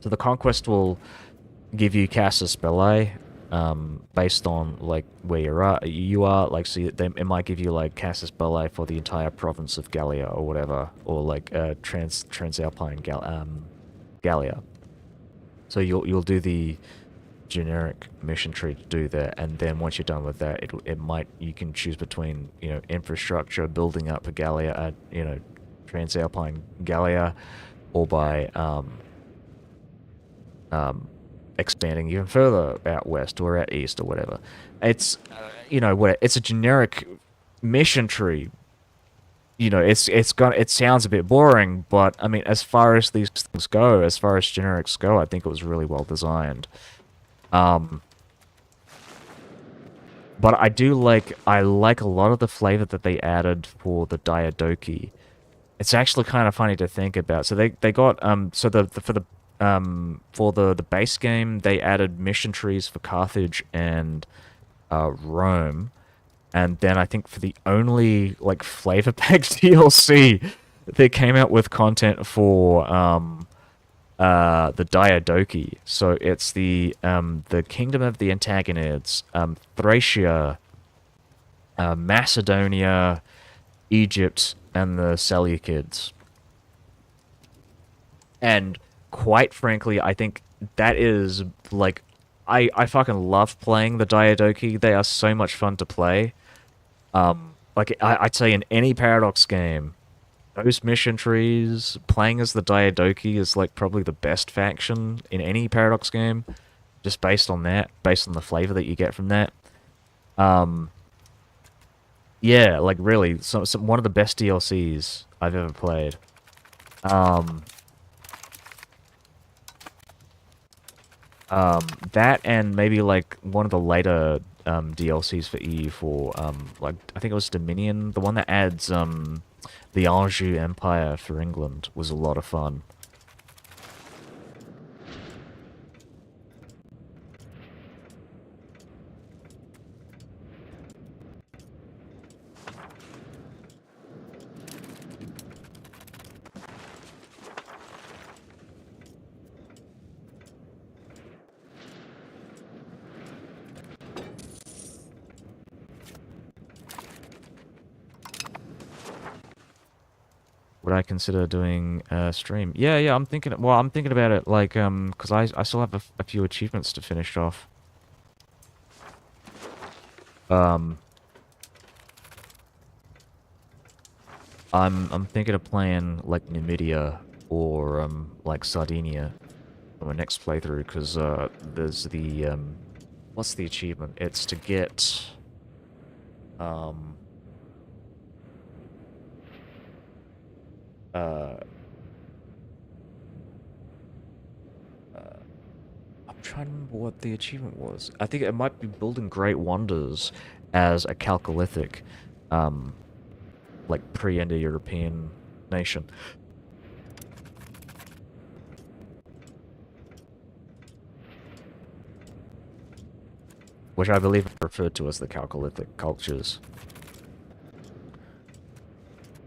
So the Conquest will give you Casus Belli, based on like where you are, like, so it might give you like Casus Belli for the entire province of Gallia or whatever, or like Transalpine Gallia. So you'll do the generic mission tree to do that, and then once you're done with that, you can choose between infrastructure, building up a Gallia, Transalpine Gallia, or by expanding even further out west or out east or whatever. It's it's a generic mission tree. It sounds a bit boring, but I mean, as far as these things go, as far as generics go, I think it was really well designed. But I like a lot of the flavor that they added for the Diadochi. It's actually kind of funny to think about. So they got for the base game, they added mission trees for Carthage and Rome, and then I think for the only like flavor pack DLC, they came out with content for the Diadochi. So it's the kingdom of the Antagonids, Thracia, Macedonia, Egypt, and the Seleucids. And quite frankly, I think that is like I fucking love playing the Diadochi. They are so much fun to play. Like I'd say in any Paradox game, those mission trees, playing as the Diadochi is like probably the best faction in any Paradox game, just based on that, based on the flavor that you get from that. Um, yeah, like really, one of the best DLCs I've ever played. Um, that and maybe like one of the later DLCs for EU4, like I think it was Dominion, the one that adds the Anjou Empire for England was a lot of fun. Would I consider doing a stream? Yeah, yeah, I'm thinking. Well, I'm thinking about it like because I still have a few achievements to finish off. Um, I'm thinking of playing like Numidia or like Sardinia for my next playthrough because there's the what's the achievement? It's to get um uh I'm trying to remember what the achievement was. I think it might be building great wonders as a Chalcolithic, um, like pre-Indo-European nation. Which I believe are referred to as the Chalcolithic cultures.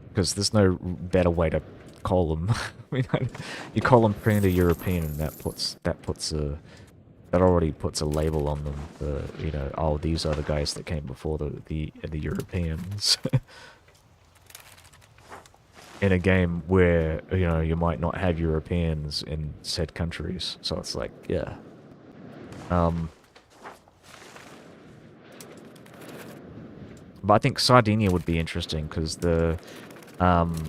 Because there's no better way to call them. I mean, you call them pre-Indo-European, and that already puts a label on them for, you know, oh, these are the guys that came before the Europeans. In a game where, you know, you might not have Europeans in said countries. So it's like, yeah. But I think Sardinia would be interesting because um,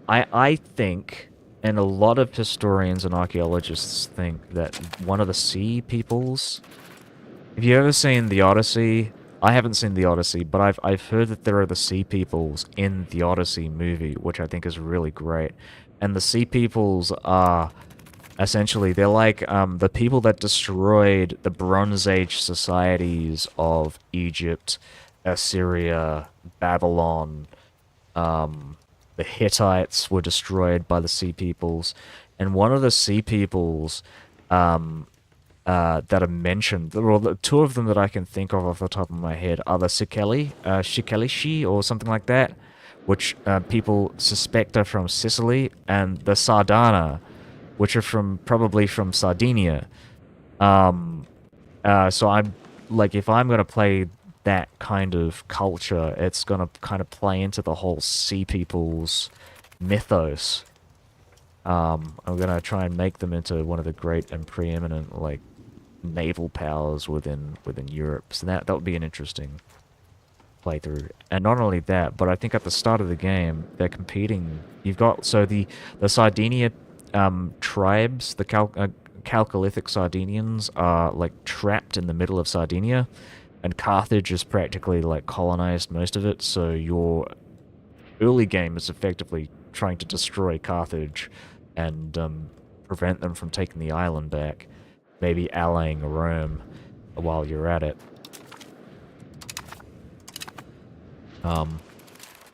I think, and a lot of historians and archaeologists think that one of the sea peoples. Have you ever seen the Odyssey? I haven't seen the Odyssey, but I've heard that there are the sea peoples in the Odyssey movie, which I think is really great. And the sea peoples are essentially they're like the people that destroyed the Bronze Age societies of Egypt, Assyria, Babylon. The Hittites were destroyed by the Sea Peoples, and one of the Sea Peoples that are mentioned, well, the two of them that I can think of off the top of my head are the Shikelishi, or something like that, which people suspect are from Sicily, and the Sardana, which are probably from Sardinia. So I'm like, if I'm gonna play that kind of culture, it's gonna kind of play into the whole sea people's mythos. I'm gonna try and make them into one of the great and preeminent like naval powers within Europe. So that would be an interesting playthrough. And not only that, but I think at the start of the game they're competing. You've got the Sardinia tribes, the Chalcolithic Sardinians are like trapped in the middle of Sardinia, and Carthage is practically like colonized most of it. So your early game is effectively trying to destroy Carthage and prevent them from taking the island back, maybe allying Rome while you're at it.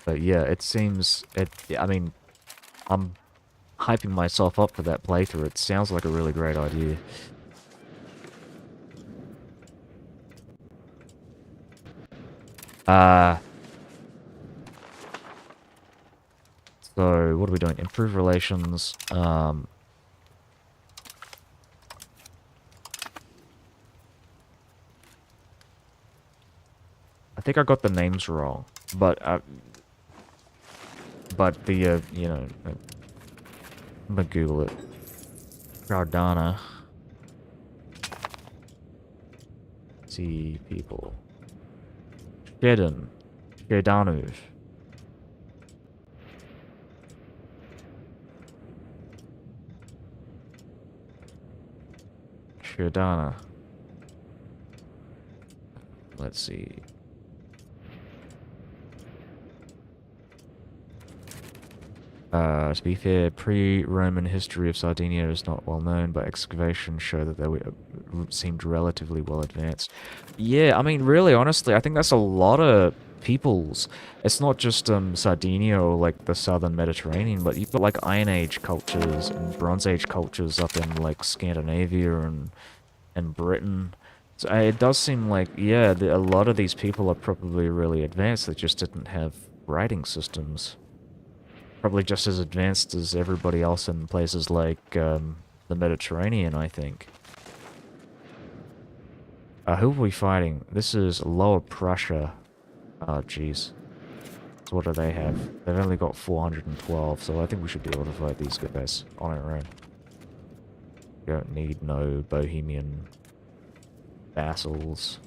But yeah, it seems I mean, I'm hyping myself up for that playthrough. It sounds like a really great idea. So what are we doing? Improve relations. think I got the names wrong, but the you know, I'm gonna Google it. Gardana. See people. Shedden. Shedanu. Shedana. Let's see. To be fair, pre-Roman history of Sardinia is not well known, but excavations show that seemed relatively well advanced. Yeah, I mean, really, honestly, I think that's a lot of peoples. It's not just Sardinia or like the southern Mediterranean, but you've got like Iron Age cultures and Bronze Age cultures up in like Scandinavia and Britain. So it does seem like, yeah, a lot of these people are probably really advanced. They just didn't have writing systems. Probably just as advanced as everybody else in places like the Mediterranean, I think. Who are we fighting? This is Lower Prussia. Oh, jeez. So what do they have? They've only got 412, so I think we should be able to fight these guys on our own. We don't need no Bohemian vassals.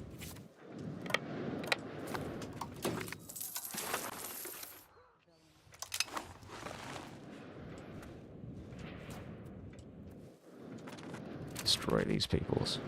Destroy these peoples.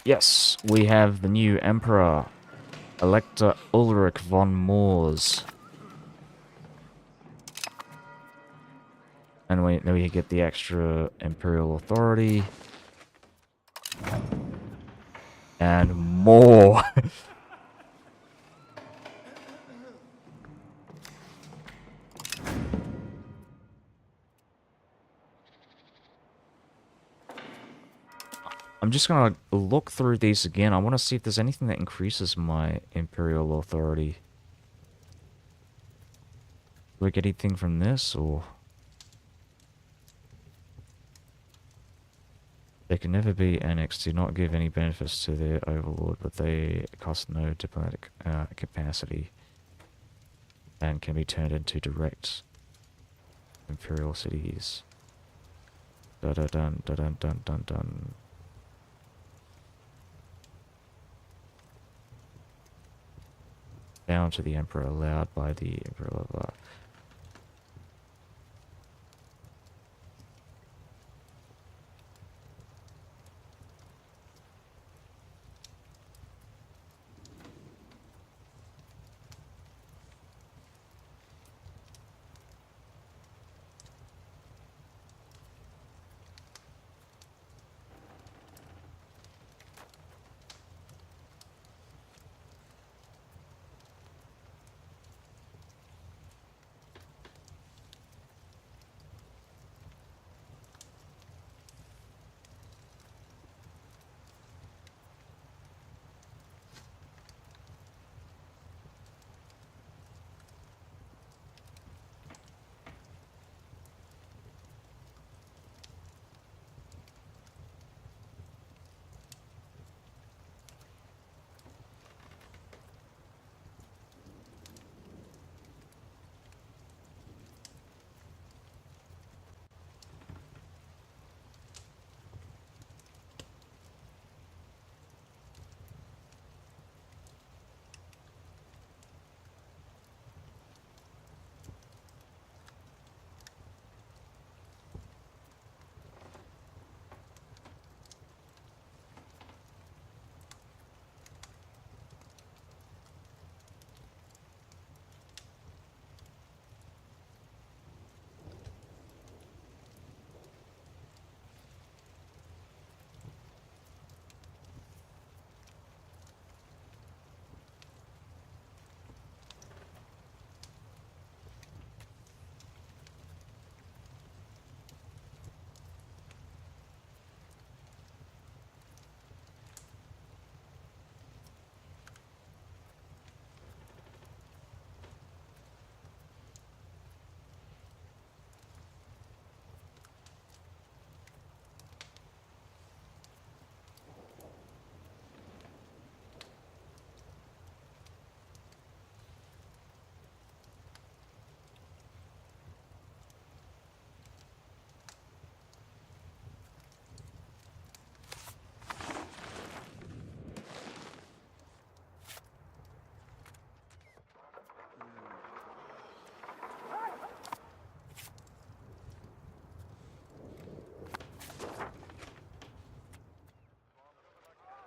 Yes, we have the new Emperor, Elector Ulrich von Moors. And then we get the extra Imperial Authority. And more! I'm just gonna look through these again. I want to see if there's anything that increases my Imperial Authority. Do I get anything from this, or... They can never be annexed, do not give any benefits to their overlord, but they cost no diplomatic capacity and can be turned into direct imperial cities. Da-da-dun. Down to the emperor, allowed by the emperor. Blah, blah.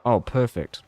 Oh, perfect.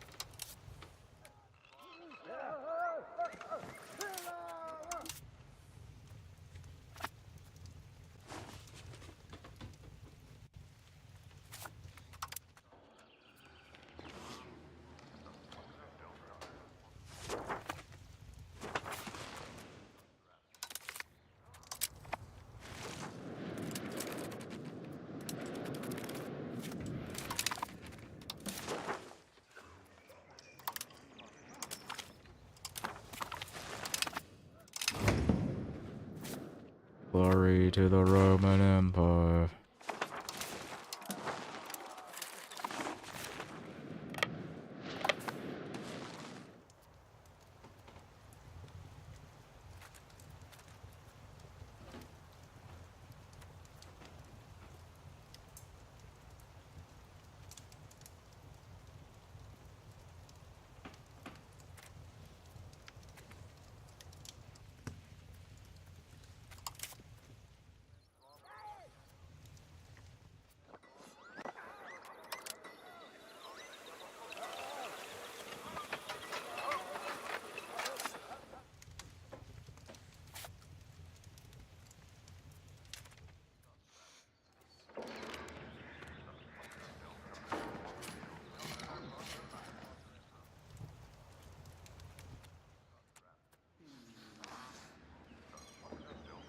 Glory to the Roman Empire.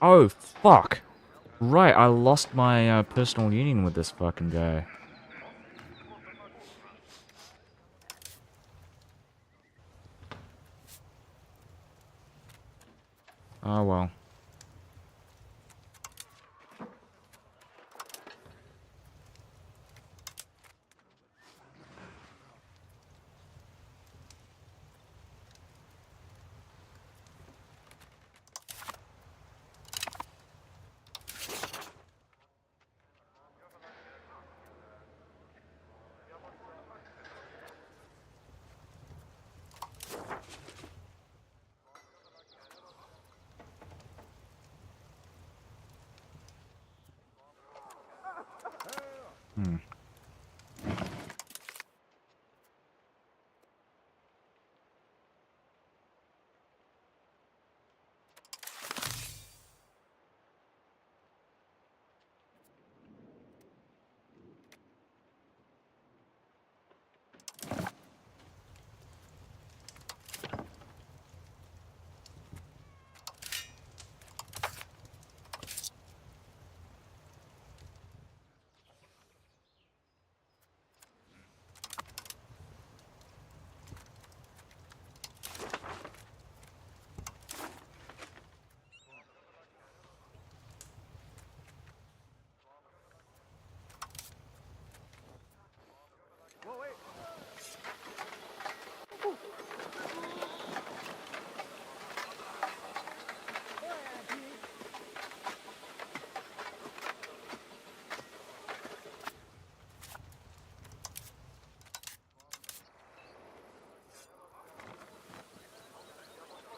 Oh, fuck. Right, I lost my personal union with this fucking guy. Oh, well. Hmm.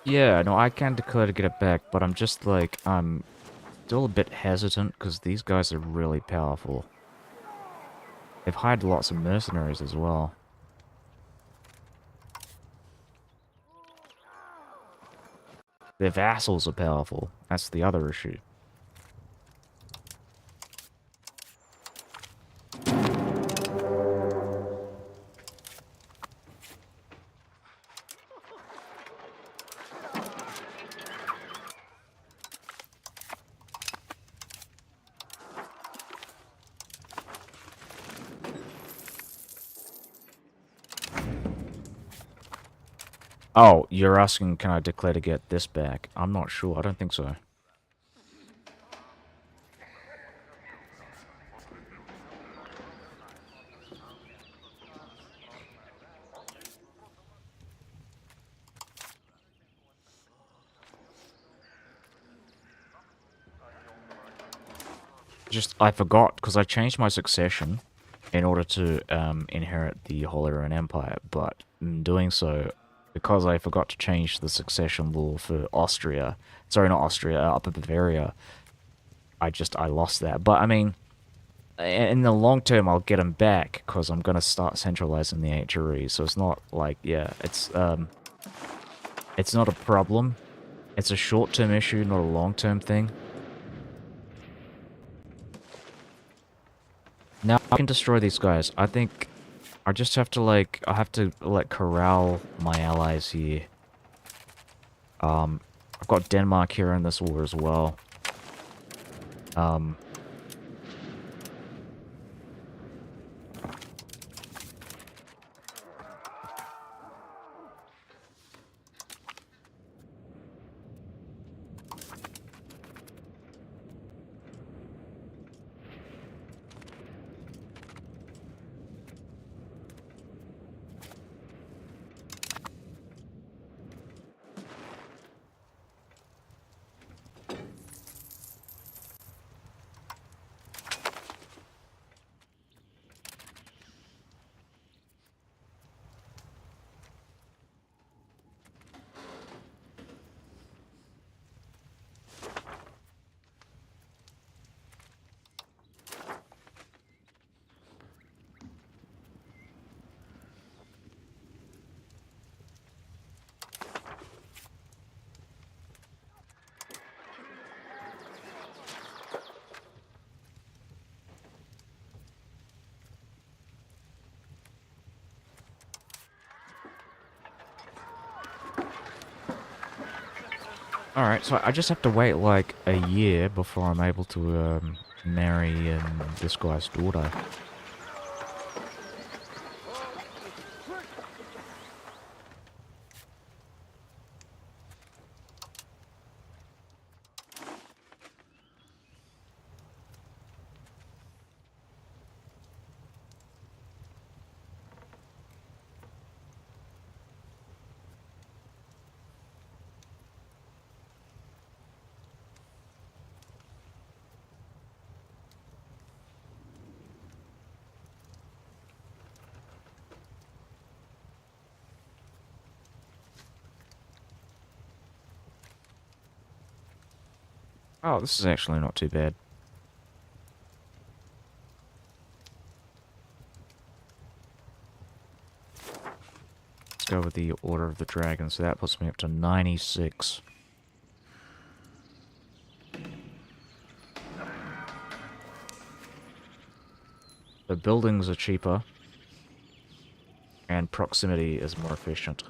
Yeah, no, I can declare to get it back, but I'm just like, I'm still a bit hesitant because these guys are really powerful. They've hired lots of mercenaries as well. Their vassals are powerful. That's the other issue. Oh, you're asking can I declare to get this back? I'm not sure. I don't think so. Just, I forgot, because I changed my succession in order to inherit the Holy Roman Empire, but in doing so, because I forgot to change the succession law for Austria, sorry, not Austria, Upper Bavaria, I lost that. But, I mean, in the long term, I'll get them back because I'm gonna start centralizing the HRE. So it's not like, yeah, it's not a problem. It's a short-term issue, not a long-term thing. Now I can destroy these guys. I think I just have to like, I have to like corral my allies here. I've got Denmark here in this war as well. Um, Alright, so I just have to wait like a year before I'm able to marry this guy's daughter. Oh, this is actually not too bad. Let's go with the Order of the Dragon, so that puts me up to 96. The buildings are cheaper, and proximity is more efficient.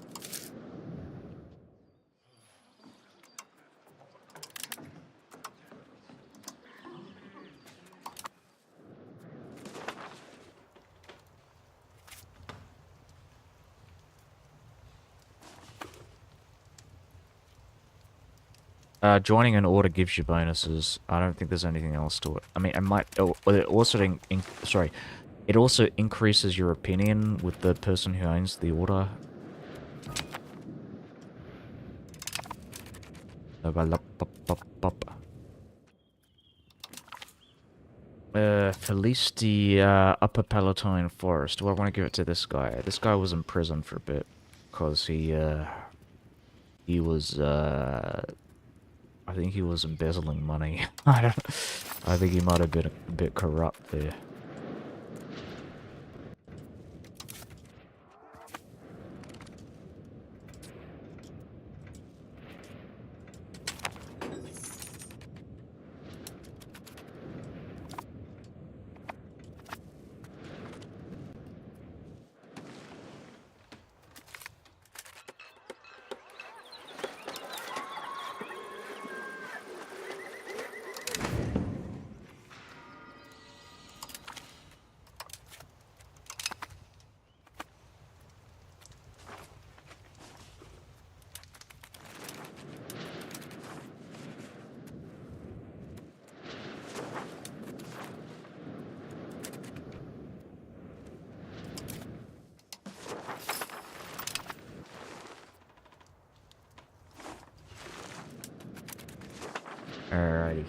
Joining an order gives you bonuses. I don't think there's anything else to it. I mean, it might. It also sorry, it also increases your opinion with the person who owns the order. Felice the Upper Palatine Forest. Do I want to give it to this guy? This guy was in prison for a bit because he was I think he was embezzling money. I think he might have been a bit corrupt there. Alrighty.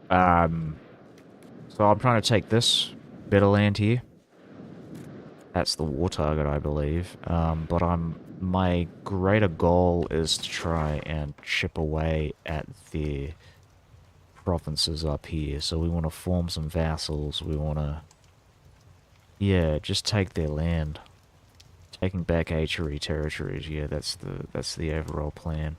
Um, so I'm trying to take this bit of land here. That's the war target, I believe. But my greater goal is to try and chip away at the provinces up here. So we want to form some vassals. We want to, yeah, just take their land. Taking back HRE territories. Yeah, that's the overall plan.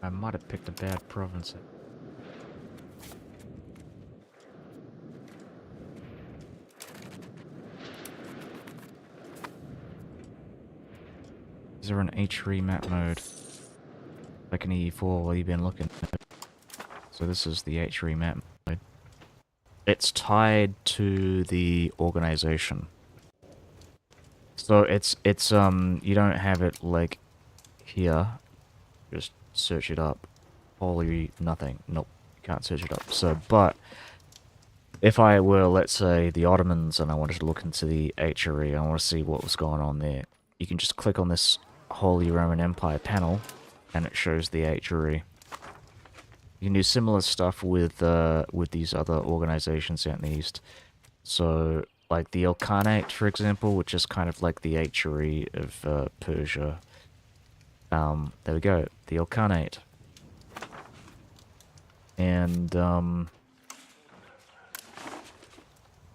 I might have picked a bad province. Is there an H3 map mode? Like an E4 while you've been looking. So this is the H3 map mode. It's tied to the organization. So it's you don't have it like here. Just search it up. Holy nothing. Nope. You can't search it up. So but if I were, let's say, the Ottomans and I wanted to look into the HRE, I want to see what was going on there, you can just click on this Holy Roman Empire panel and it shows the HRE. You can do similar stuff with these other organizations out in the east. So, like the Ilkhanate, for example, which is kind of like the HRE of Persia. There we go, the Ilkhanate. And,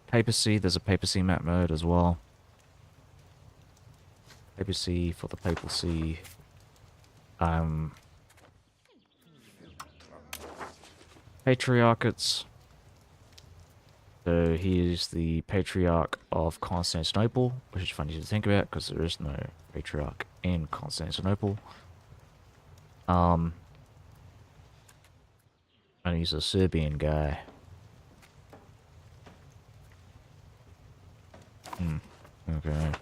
Papacy, there's a Papacy map mode as well. Papacy for the Papacy. Patriarchates. So here's the Patriarch of Constantinople, which is funny to think about because there is no Patriarch in Constantinople. And he's a Serbian guy. Okay.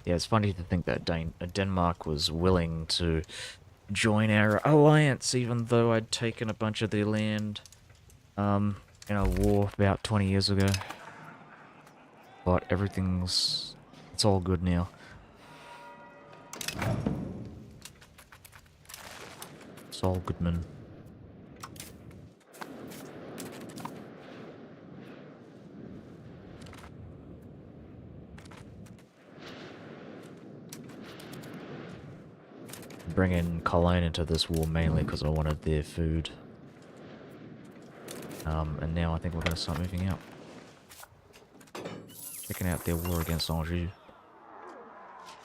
Yeah, it's funny to think that Denmark was willing to join our alliance, even though I'd taken a bunch of their land, in a war about 20 years ago. But it's all good now. It's all good, man. Bringing Cologne into this war mainly because I wanted their food. And now I think we're going to start moving out. Checking out their war against Anjou.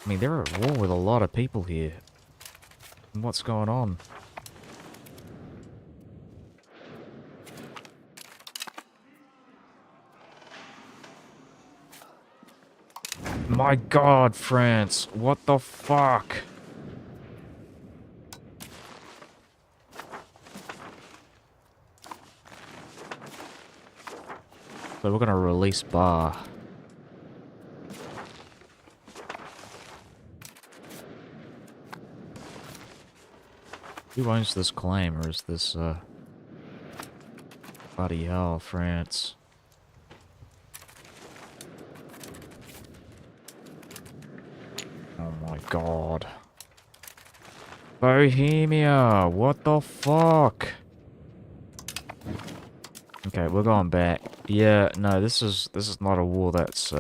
I mean, they're at war with a lot of people here. What's going on? My God, France. What the fuck? So we're gonna release Bar. Who owns this claim, or is this, bloody hell, France? Oh my God. Bohemia, what the fuck? Okay, we're going back. Yeah, no, this is not a war that's,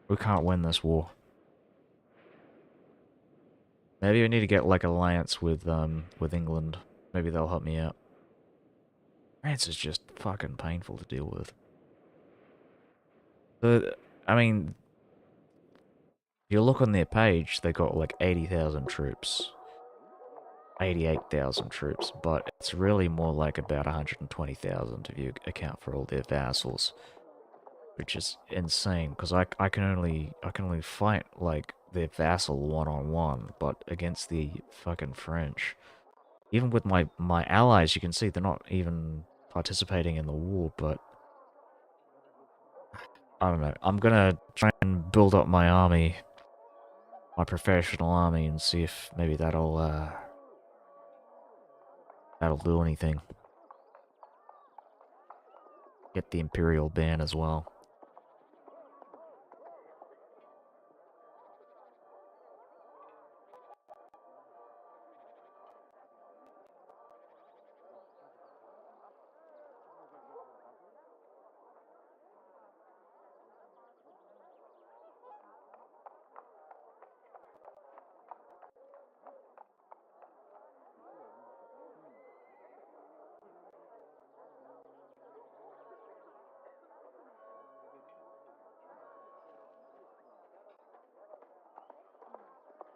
we can't win this war. Maybe we need to get, like, alliance with England. Maybe they'll help me out. France is just fucking painful to deal with. I mean, if you look on their page, they got, like, 80,000 troops. 88,000 troops, but it's really more like about 120,000 if you account for all their vassals, which is insane because I can only fight like their vassal one-on-one, but against the fucking French. Even with my allies, you can see they're not even participating in the war, but I don't know. I'm gonna try and build up my army, my professional army, and see if maybe that'll do anything. Get the Imperial ban as well.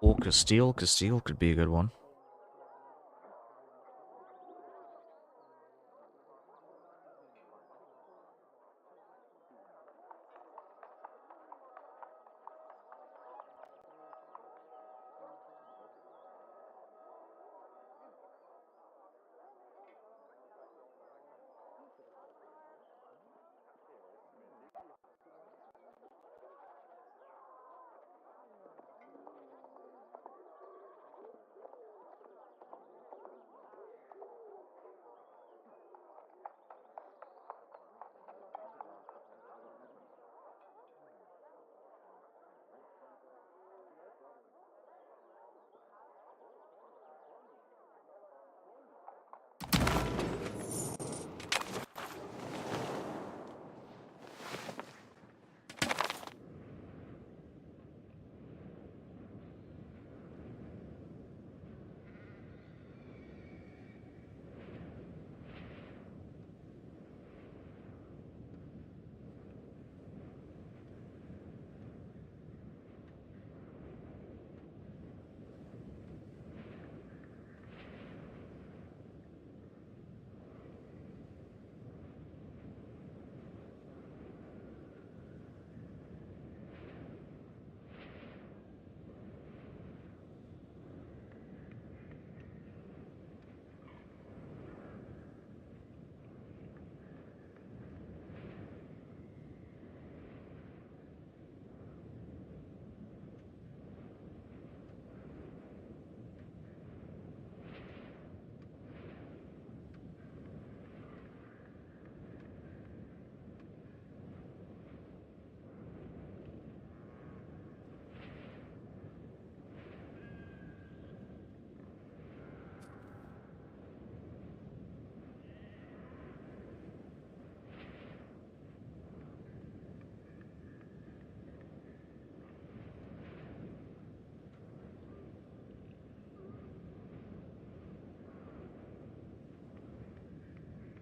Or Castile. Castile could be a good one.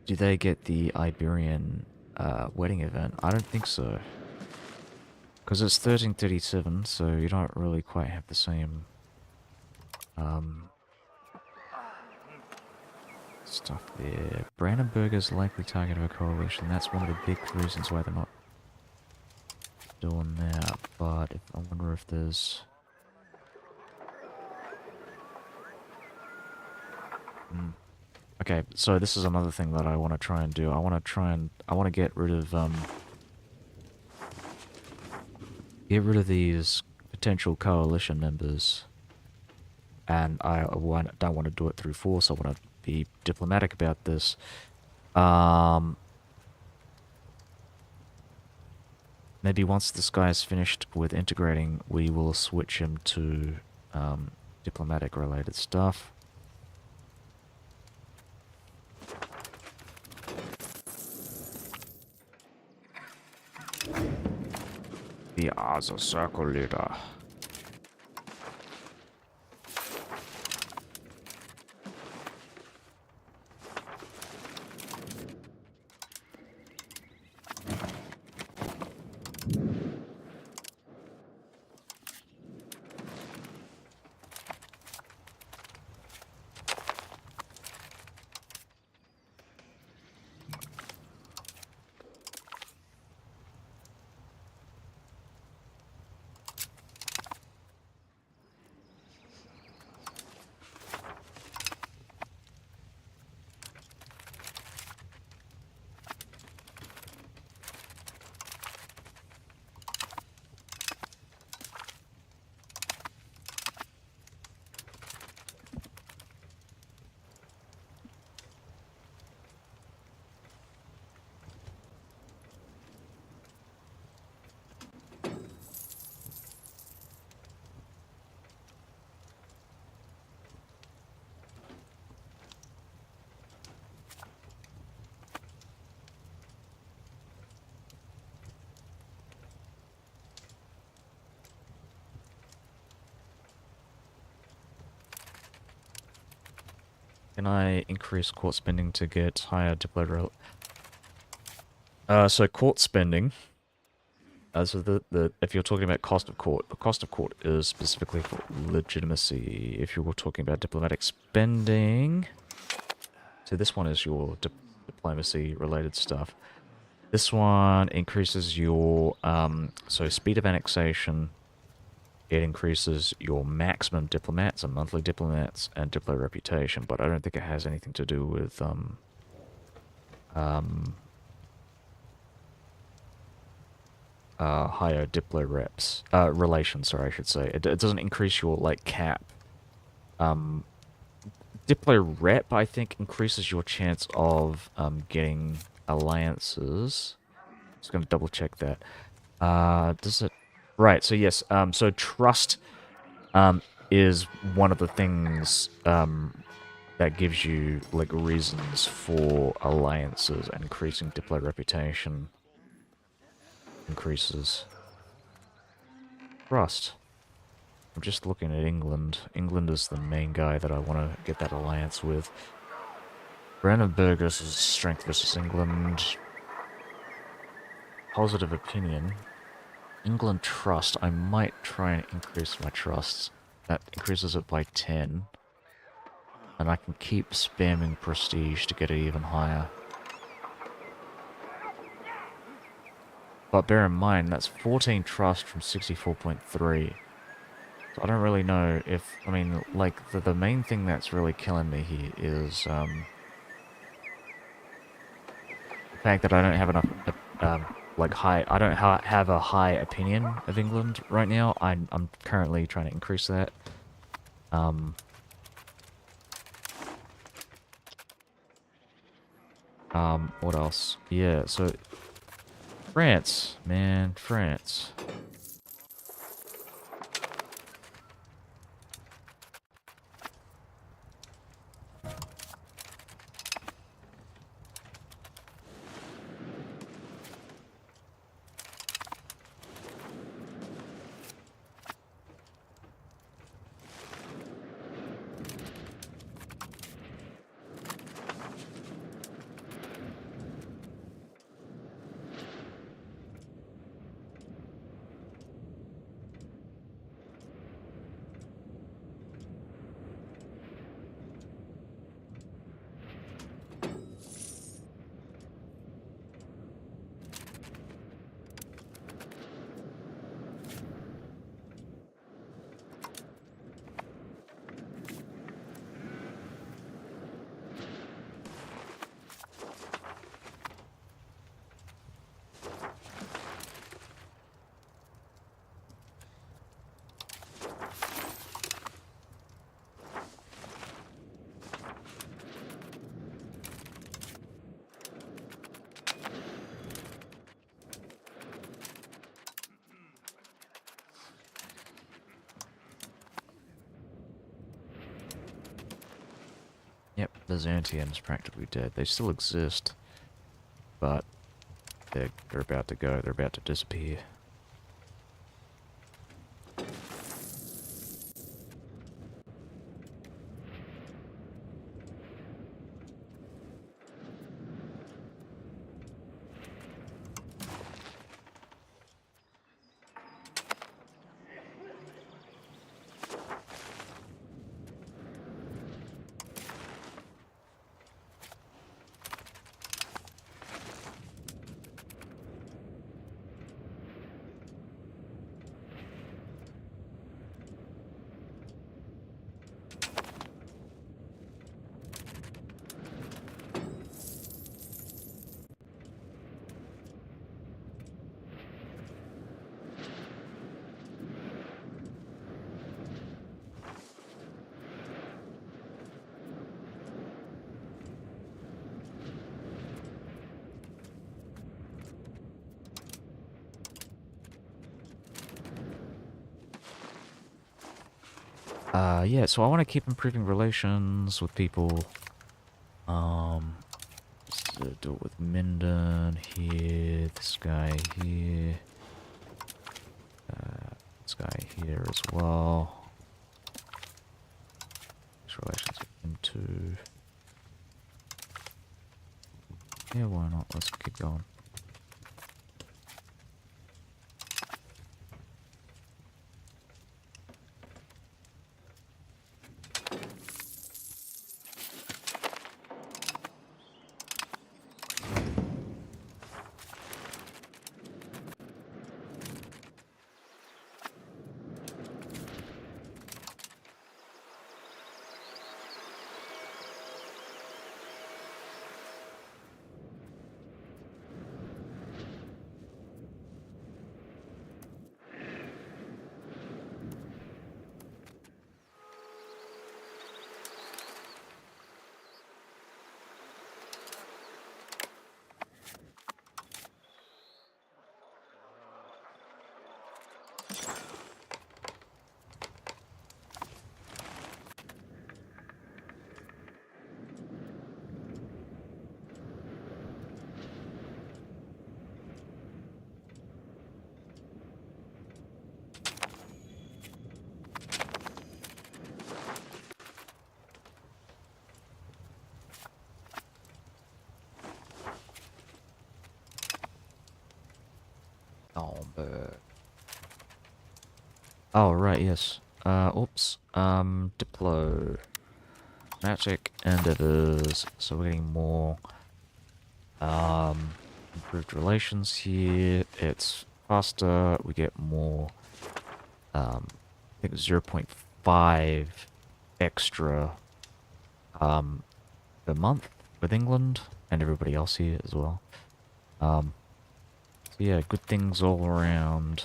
Do they get the Iberian wedding event? I don't think so. Because it's 1337, so you don't really quite have the same stuff there. Brandenburg is likely target of a coalition. That's one of the big reasons why they're not doing that. But I wonder if there's... Okay, so this is another thing that I want to try and do. I want to get rid of these potential coalition members, and I don't want to do it through force. I want to be diplomatic about this. Maybe once this guy is finished with integrating, we will switch him to diplomatic related stuff. The Asa Circle Leader. Can I increase court spending to get higher diplomatic? So court spending. So if you're talking about cost of court, the cost of court is specifically for legitimacy. If you were talking about diplomatic spending, so this one is your diplomacy related stuff. This one increases your so speed of annexation. It increases your maximum diplomats and monthly diplomats and diplo reputation, but I don't think it has anything to do with higher diplo reps relations. Sorry, I should say it doesn't increase your like cap. Diplo rep, I think, increases your chance of getting alliances. Just going to double check that. Does it? Right. So yes. So trust is one of the things that gives you like reasons for alliances, and increasing diplo reputation increases trust. I'm just looking at England. England is the main guy that I want to get that alliance with. Brandenburg versus strength versus England. Positive opinion. England trust. I might try and increase my trusts. That increases it by 10. And I can keep spamming prestige to get it even higher. But bear in mind, that's 14 trust from 64.3. So I don't really know if, I mean, like, the main thing that's really killing me here is, the fact that I don't have enough, I don't have a high opinion of England right now. I'm currently trying to increase that. What else? Yeah, so, France, man, France. Byzantium's practically dead. They still exist, but they're about to go. They're about to disappear. Yeah, so I want to keep improving relations with people. Just do it with Minden here, this guy here, this guy here as well. These relations with him too. Yeah, why not? Let's keep going. Oh, right, yes. Oops. Diplomatic endeavors. So we're getting more, improved relations here. It's faster. We get more, I think 0.5 extra, per month with England and everybody else here as well. So yeah, good things all around.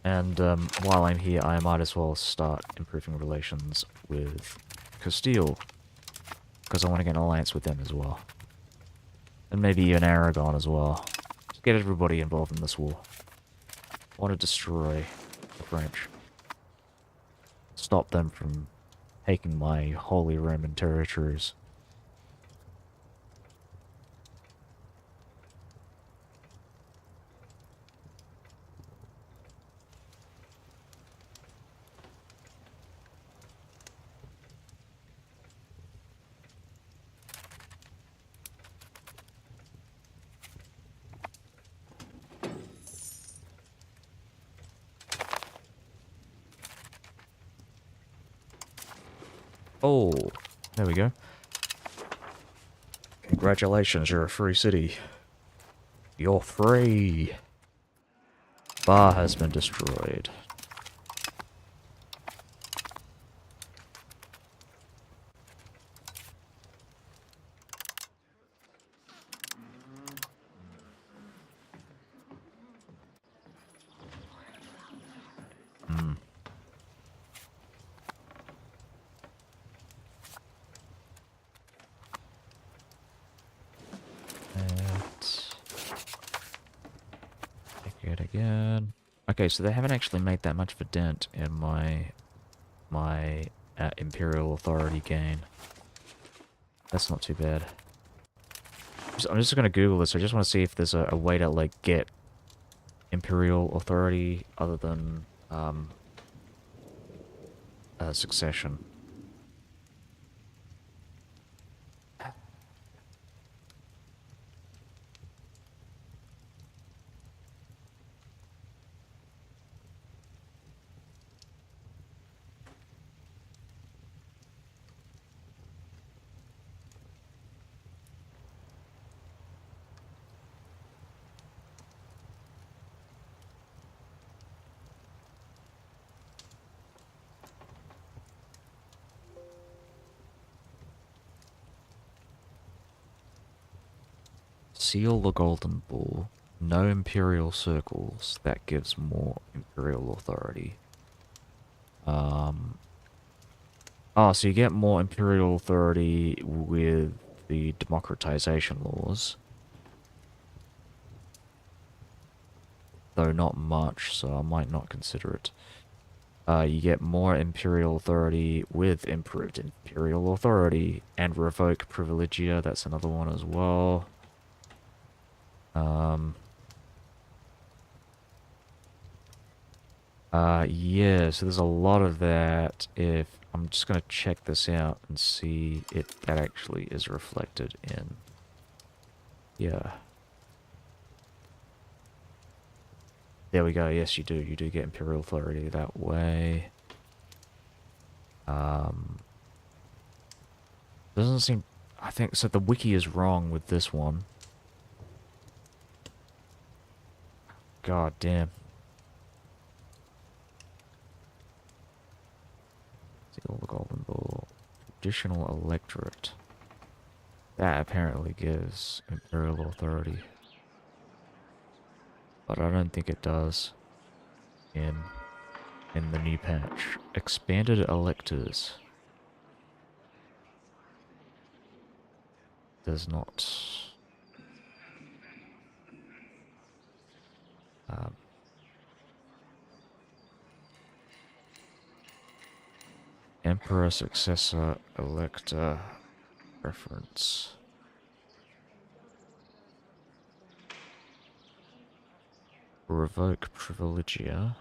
And while I'm here, I might as well start improving relations with Castile, because I want to get an alliance with them as well. And maybe even Aragon as well. Just get everybody involved in this war. I want to destroy the French. Stop them from taking my Holy Roman territories. Oh, there we go. Congratulations, you're a free city. You're free. Bar has been destroyed. Hmm. Take it again. Okay, so they haven't actually made that much of a dent in my imperial authority gain. That's not too bad. I'm just gonna Google this. I just want to see if there's a way to like get imperial authority other than succession. Seal the golden ball. No imperial circles. That gives more imperial authority. Oh, so you get more imperial authority with the democratization laws. Though not much, so I might not consider it. You get more imperial authority with improved imperial authority and revoke privilegia. That's another one as well. Yeah, so there's a lot of that. If I'm just gonna check this out and see if that actually is reflected in. Yeah. There we go. Yes, you do. You do get imperial authority that way. Doesn't seem... I think... So the wiki is wrong with this one. God damn. Seal the golden ball. Traditional electorate. That apparently gives imperial authority. But I don't think it does in the new patch. Expanded electors. Does not... Emperor successor elector preference. Revoke privilegia.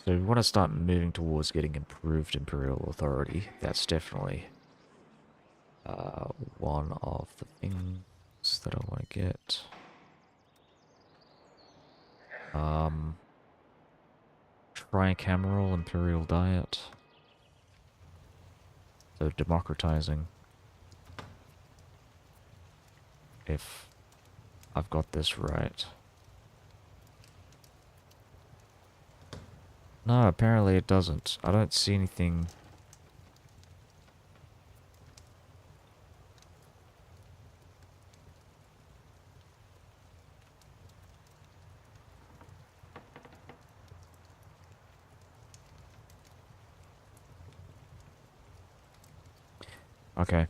So we want to start moving towards getting improved imperial authority. That's definitely one of the things that I want to get. Tricameral imperial diet. So democratizing. If I've got this right. No, apparently it doesn't. I don't see anything. Okay.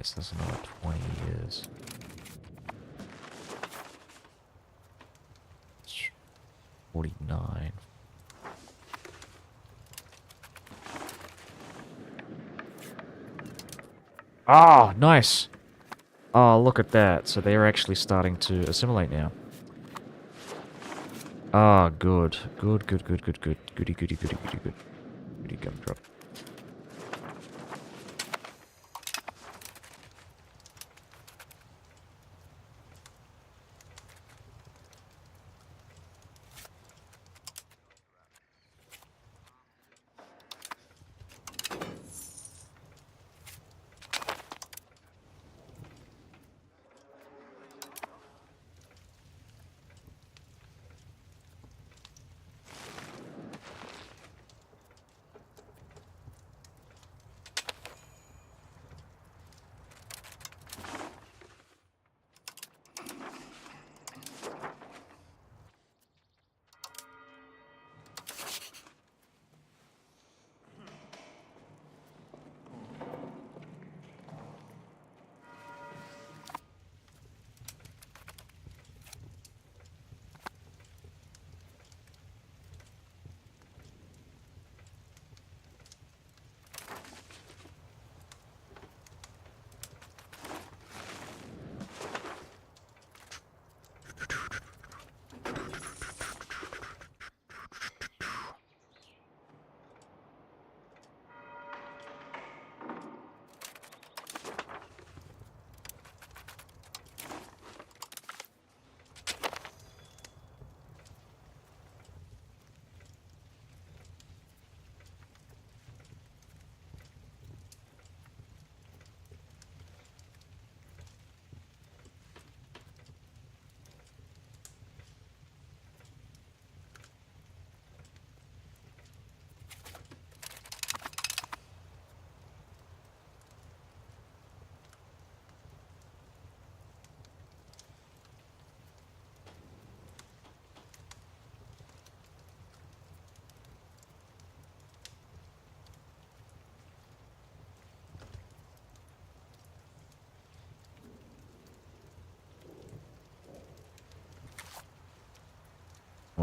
So that's another 20 years. 49. Ah, nice! Oh, look at that. So they're actually starting to assimilate now. Ah, good. Good, good, good, good, good. Goody, goody, goody, goody, good. Goody gumdrop.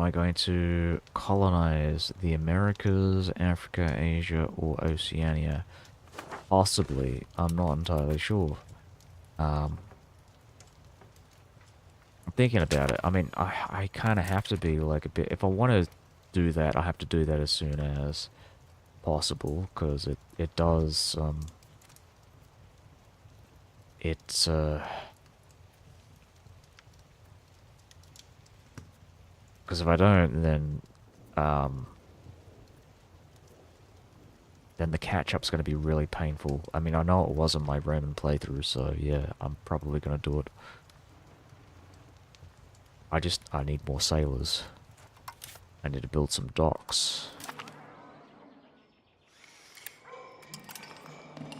Am I going to colonize the Americas, Africa, Asia, or Oceania? Possibly. I'm not entirely sure. I'm thinking about it. I mean, I kind of have to be like a bit... If I want to do that, I have to do that as soon as possible, because it does, it's, because if I don't, then the catch-up's going to be really painful. I mean, I know it wasn't my Roman playthrough, so yeah, I'm probably going to do it. I need more sailors. I need to build some docks.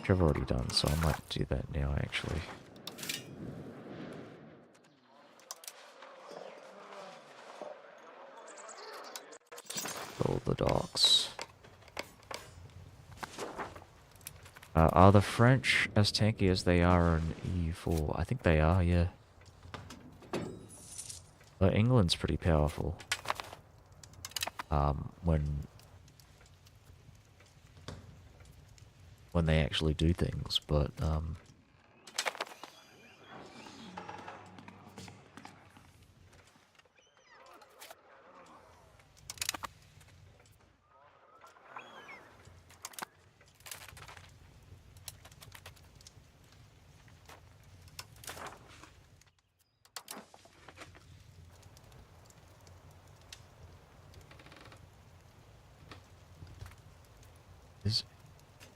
Which I've already done, so I might do that now, actually. Build the docks. Are the French as tanky as they are in EU4? I think they are, yeah. But England's pretty powerful. When they actually do things, but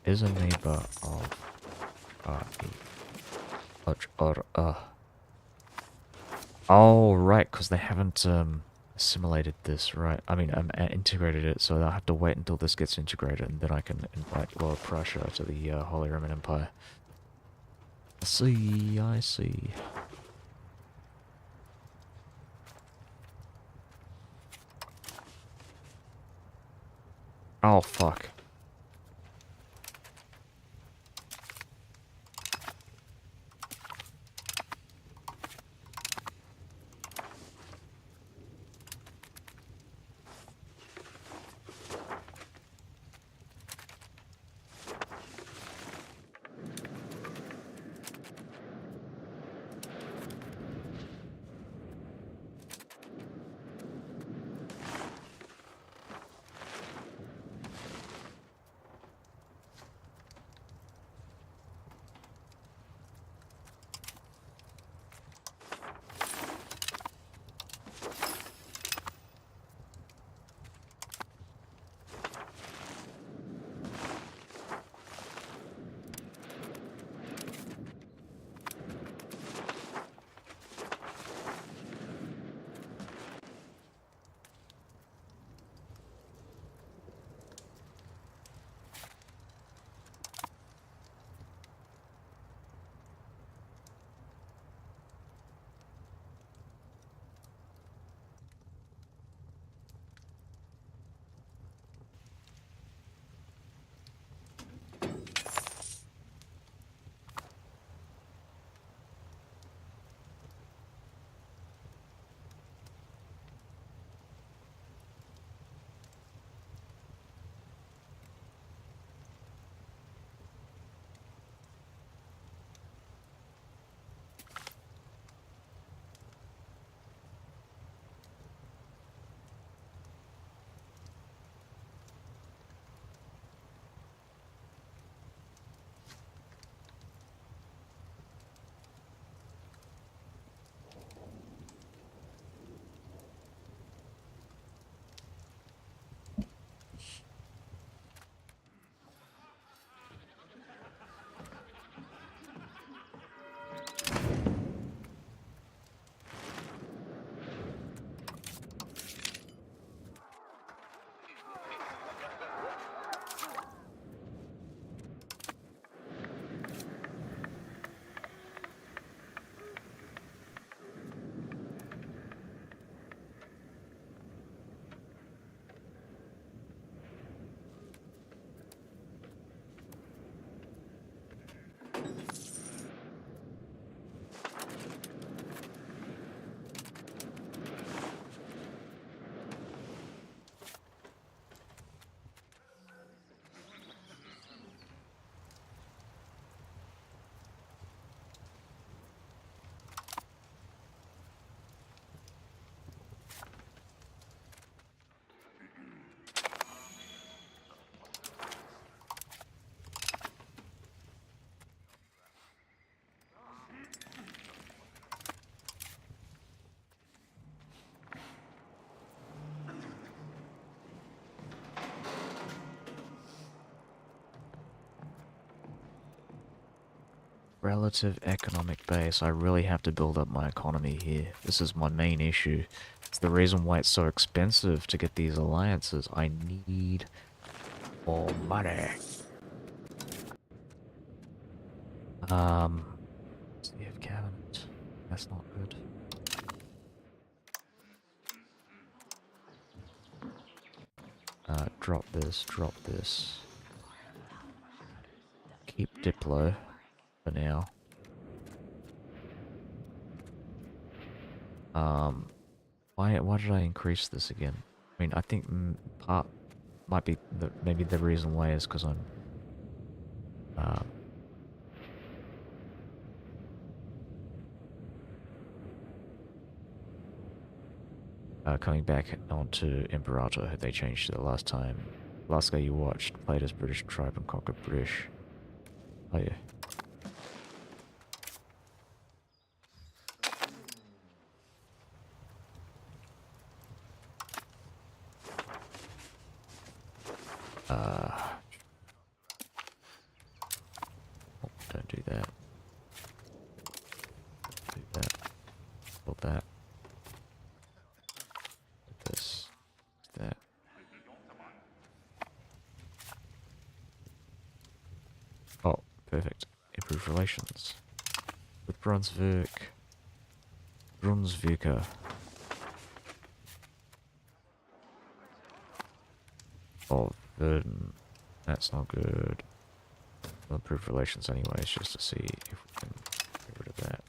is a neighbor of Oh, right, because they haven't assimilated this, right? I mean, integrated it, so I'll have to wait until this gets integrated, and then I can invite Lower Prussia to the Holy Roman Empire. I see, I see. Oh, fuck. Relative economic base. I really have to build up my economy here. This is my main issue. It's the reason why it's so expensive to get these alliances. I need more money. Sea of Cabinet. That's not good. Drop this, drop this. Keep Diplo for now. Why did I increase this again? I mean, I think part might be maybe the reason why is because I'm coming back onto Imperator. They changed it the last time. Last guy you watched played as British tribe and conquered British. Oh yeah. Oh, don't do that. Do that. Build that. This. That. Oh, perfect. Improved relations with Brunswick. Brunswicker. Oh, Verdun. That's not good. We'll improve relations anyways, just to see if we can get rid of that.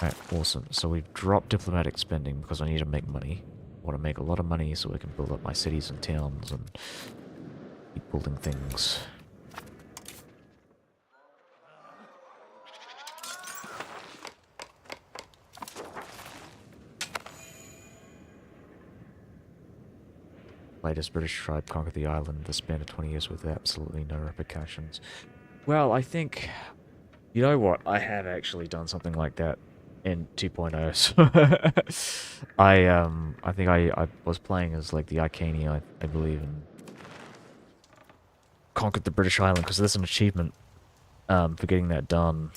Alright, awesome. So we've dropped diplomatic spending because I need to make money. I want to make a lot of money so we can build up my cities and towns and keep building things. Latest British tribe conquered the island in the span of 20 years with absolutely no repercussions. Well, I think... You know what? I have actually done something like that in 2.0. So I think I was playing as like the Iceni, I believe, and conquered the British island because there's an achievement for getting that done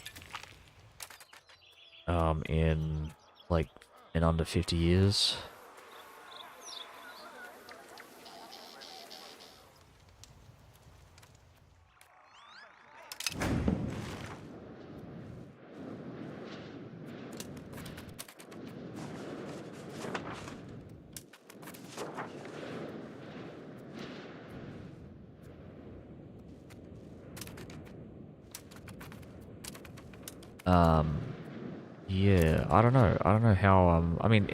in under 50 years. Yeah, I don't know. I don't know how, I mean,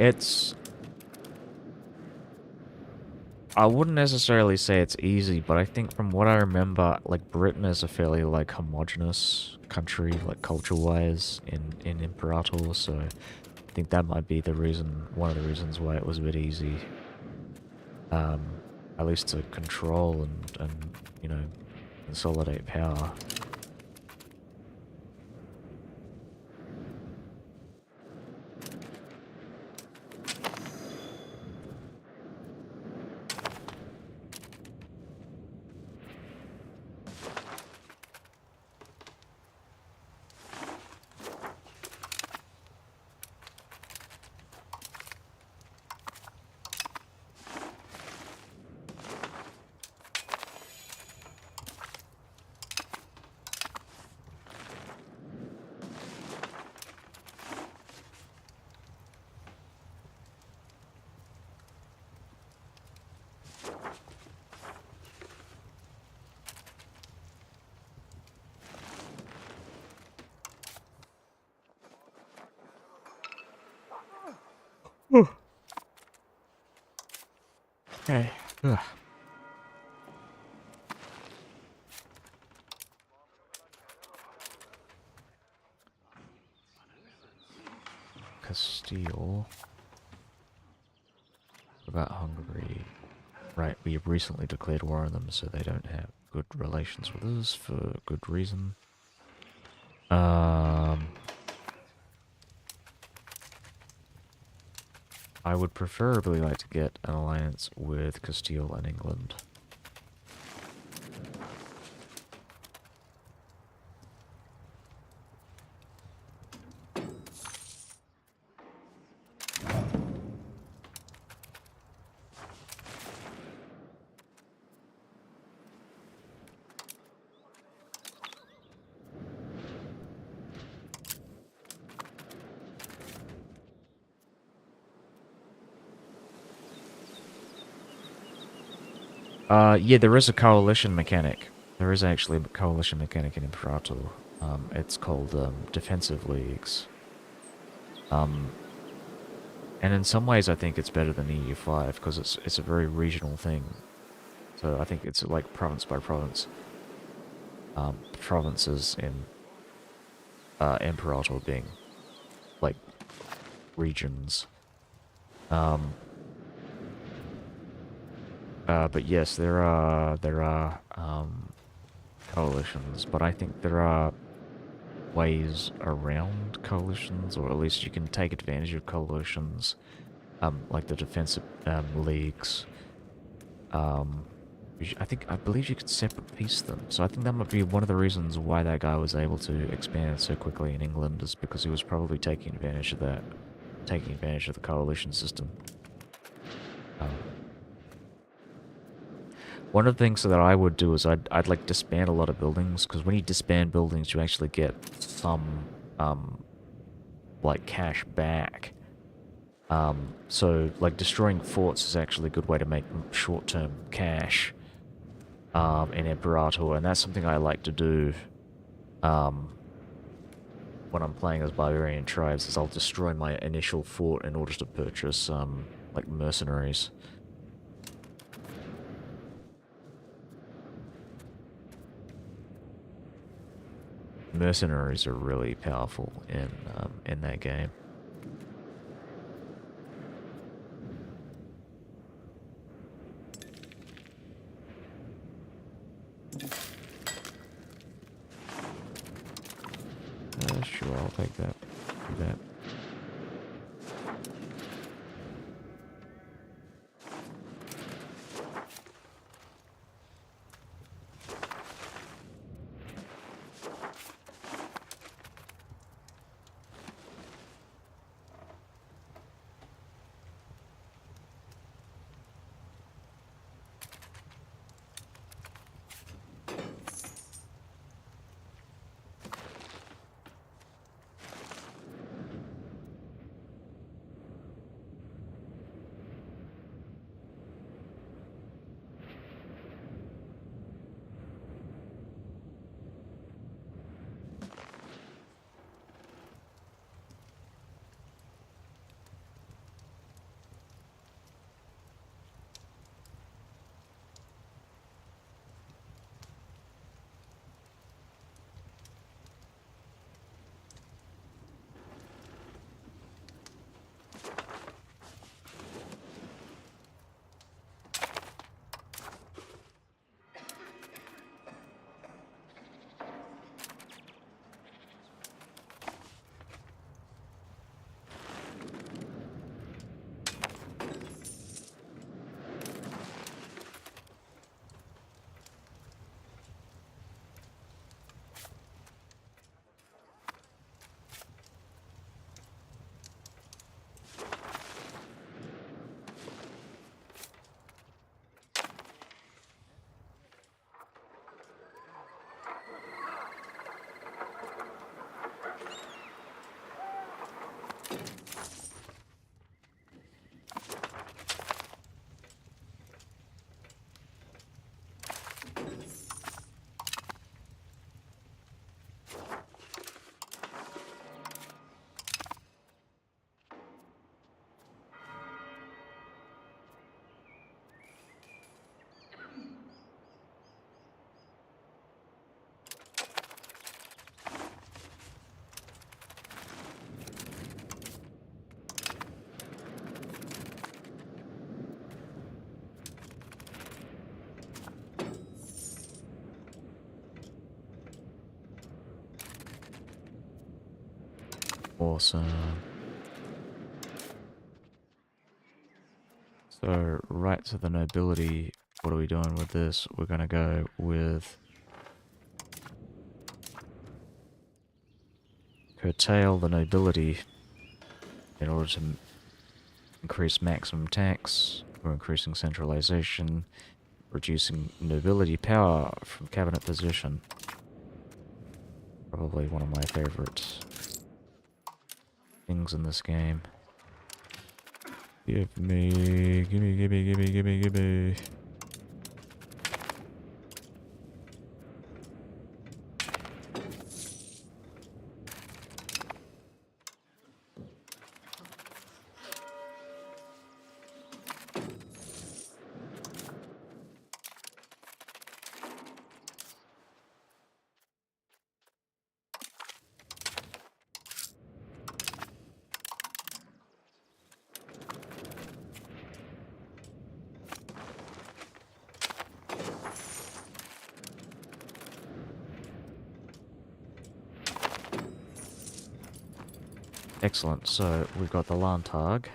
I wouldn't necessarily say it's easy, but I think from what I remember, like, Britain is a fairly, like, homogenous country, like, culture-wise, in Imperator, so I think that might be the reason, one of the reasons why it was a bit easy. At least to control and you know, consolidate power. Okay. Ugh. Castile. What about Hungary? Right, we have recently declared war on them, so they don't have good relations with us for good reason. I would preferably like to get an alliance with Castile and England. Yeah, there is a coalition mechanic. There is actually a coalition mechanic in Imperator. It's called defensive leagues. Um, and in some ways, I think it's better than EU5 because it's a very regional thing. So I think it's like province by province. Provinces in Imperator being like regions. Um, but yes, there are coalitions, but I think there are ways around coalitions, or at least you can take advantage of coalitions, like the defensive leagues. Um, I believe you could separate piece them. So I think that might be one of the reasons why that guy was able to expand so quickly in England, is because he was probably taking advantage of that, taking advantage of the coalition system. Um, One of the things that I would do is I'd like disband a lot of buildings, because when you disband buildings, you actually get some like cash back. So like destroying forts is actually a good way to make short-term cash in Imperator, and that's something I like to do um, when I'm playing as barbarian tribes. Is I'll destroy my initial fort in order to purchase like mercenaries. Mercenaries are really powerful in that game. Sure, I'll take that. Do that. Awesome. So, right to the nobility. What are we doing with this? We're going to go with curtail the nobility in order to increase maximum tax. We're increasing centralization, reducing nobility power from cabinet position. Probably one of my favorite things in this game. Give me. Excellent. So we've got the Landtag.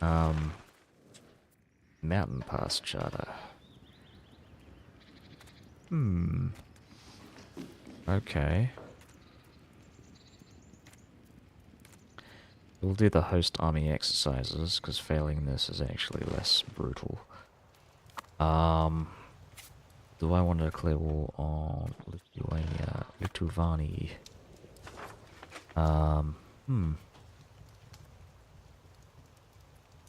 Mountain Pass Charter. Okay. We'll do the host army exercises, because failing this is actually less brutal. Do I want to declare war on Lithuania? Litvani.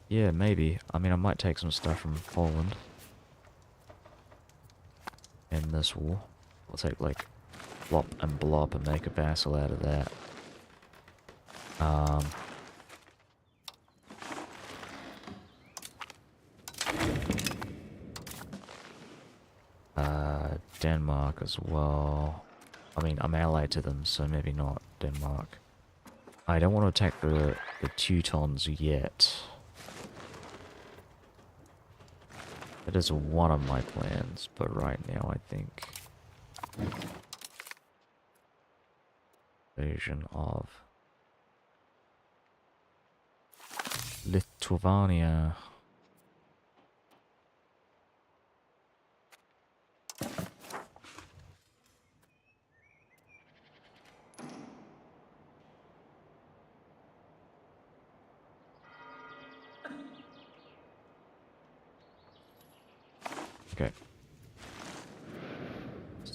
Yeah, maybe. I mean, I might take some stuff from Poland in this war. I'll take, like, Flop and Blop and make a vassal out of that. Denmark as well. I mean, I'm allied to them, so maybe not Denmark. I don't want to attack the Teutons yet. That is one of my plans, but right now I think invasion of Lithuania. Okay. So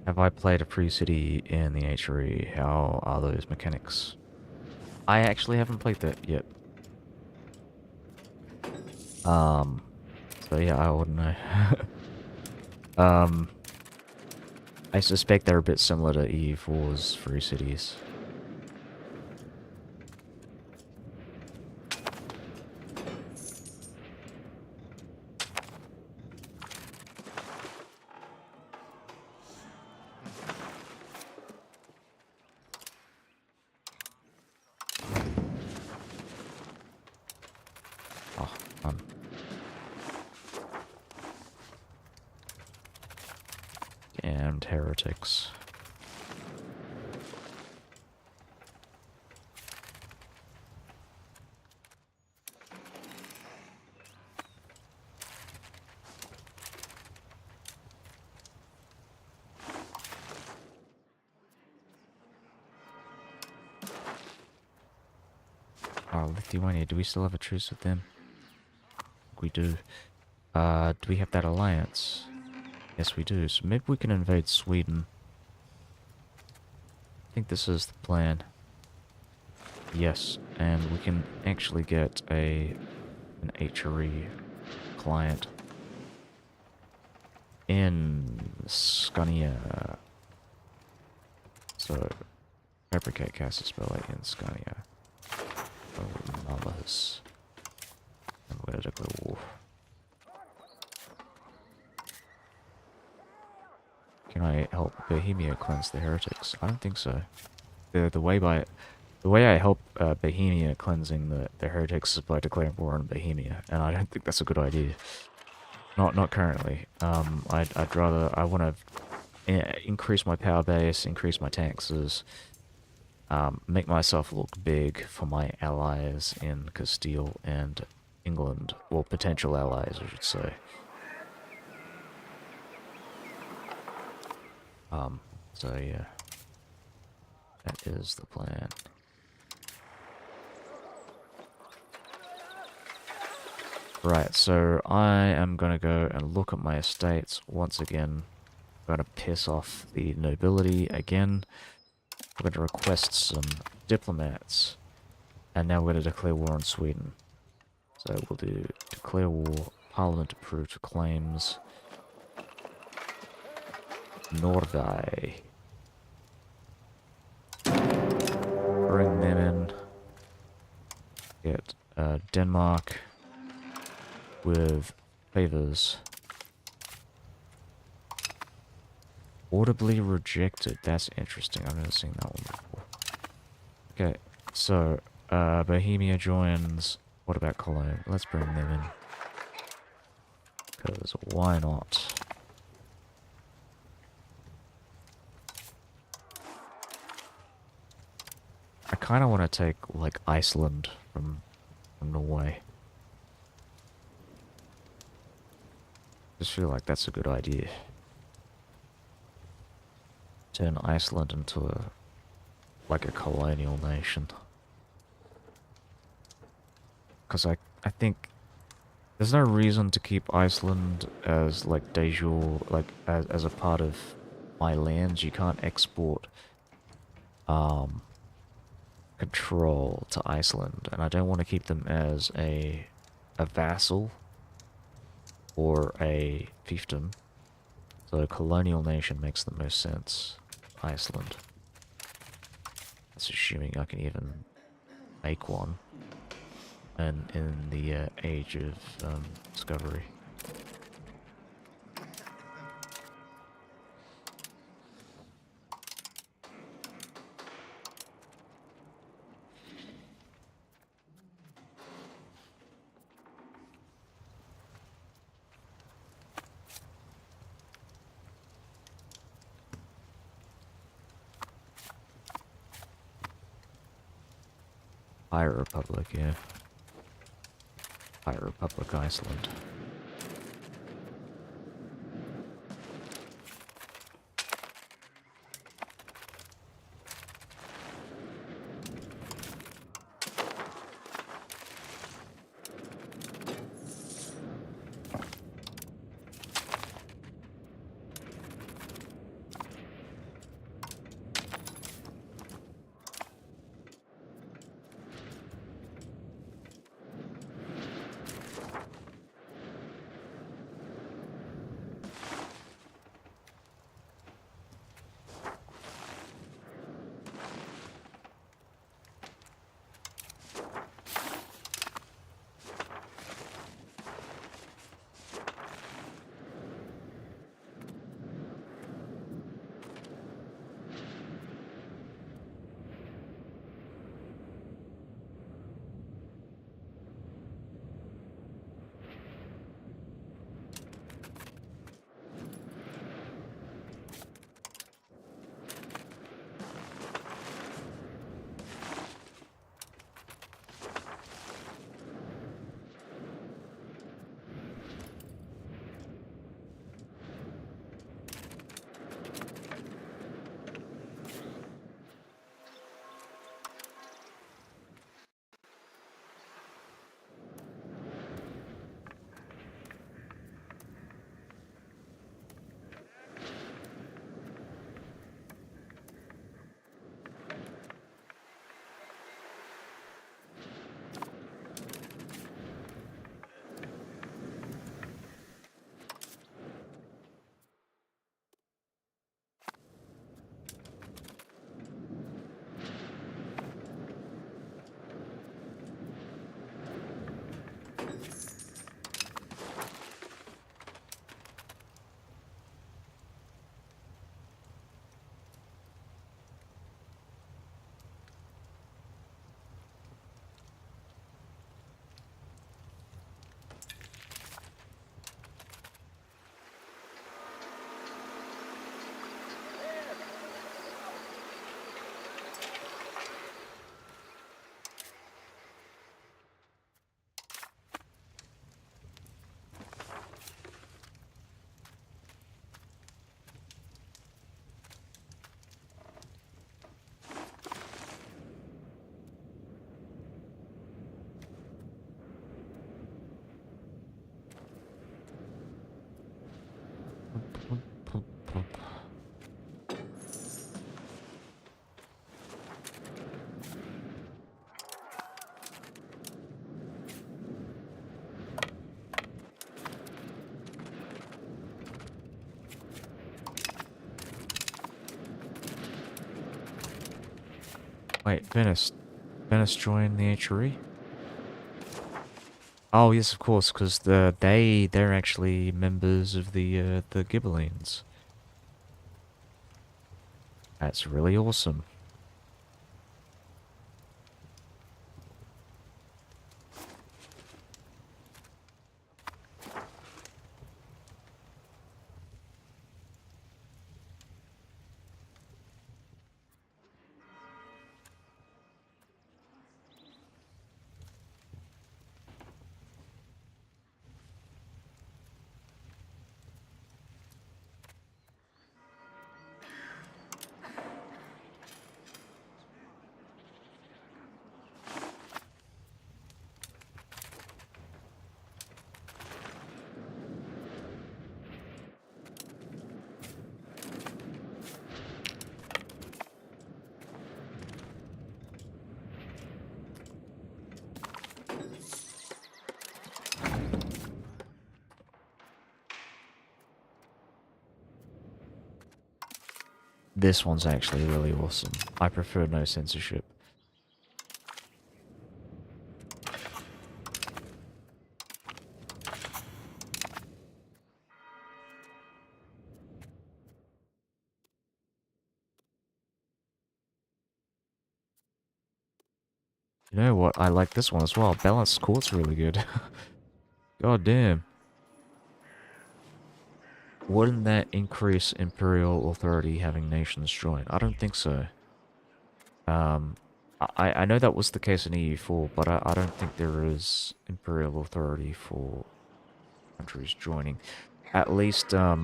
have I played a free city in the HRE? How are those mechanics? I actually haven't played that yet. So yeah, I wouldn't know. I suspect they're a bit similar to EU4's free cities. Oh, damned heretics. Oh, Lithuania, do we still have a truce with them? We do. Do we have that alliance? Yes, we do. So maybe we can invade Sweden. I think this is the plan. Yes, and we can actually get an HRE client in Scania. So, fabricate cast spell in Scania. Oh, marvelous. War. Can I help Bohemia cleanse the heretics? I don't think so. The way I help Bohemia cleansing the heretics is by declaring war on Bohemia, and I don't think that's a good idea. Not currently. I want to increase my power base, increase my taxes, make myself look big for my allies in Castile and England, or potential allies, I should say. So yeah, that is the plan. Right, so I am gonna go and look at my estates once again. I'm gonna piss off the nobility again. We're gonna request some diplomats, and now we're gonna declare war on Sweden. So we'll do declare war, Parliament approved claims, Norway. Bring them in. Get Denmark with favors. Audibly rejected. That's interesting. I've never seen that one before. Okay, so Bohemia joins. What about Cologne? Let's bring them in. Because why not? I kind of want to take, like, Iceland from Norway. Just feel like that's a good idea. Turn Iceland into like a colonial nation. Because I think there's no reason to keep Iceland as, like, de jure, like, as a part of my lands. You can't export control to Iceland, and I don't want to keep them as a vassal or a fiefdom. So a colonial nation makes the most sense. Iceland. That's assuming I can even make one. And in the age of discovery. High Republic, yeah. High Republic, Iceland. Wait, Venice. Venice joined the HRE? Oh yes, of course, because they're actually members of the Ghibellines. That's really awesome. This one's actually really awesome. I prefer no censorship. You know what? I like this one as well. Balanced court's really good. God damn. Wouldn't that increase imperial authority having nations join? I don't think so. Um, I know that was the case in EU4, but I don't think there is imperial authority for countries joining. At least, uh,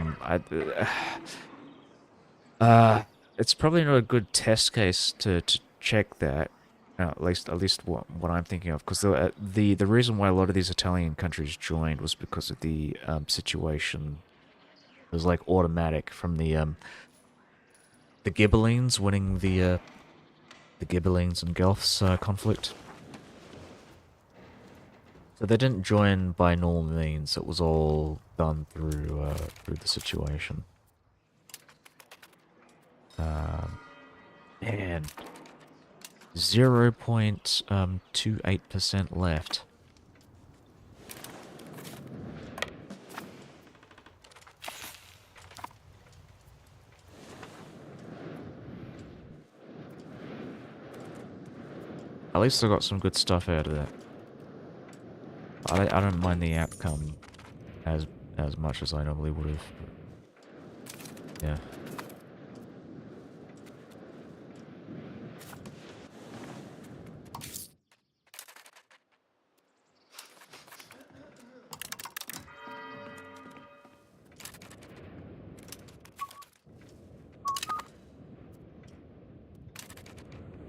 it's probably not a good test case to check that. At least what I'm thinking of, because the reason why a lot of these Italian countries joined was because of the situation. It was like automatic from the Ghibellines winning the Ghibellines and Guelphs conflict. So they didn't join by normal means. It was all done through the situation. Man, 0.28% left. At least I got some good stuff out of that. I don't mind the outcome as much as I normally would have. Yeah.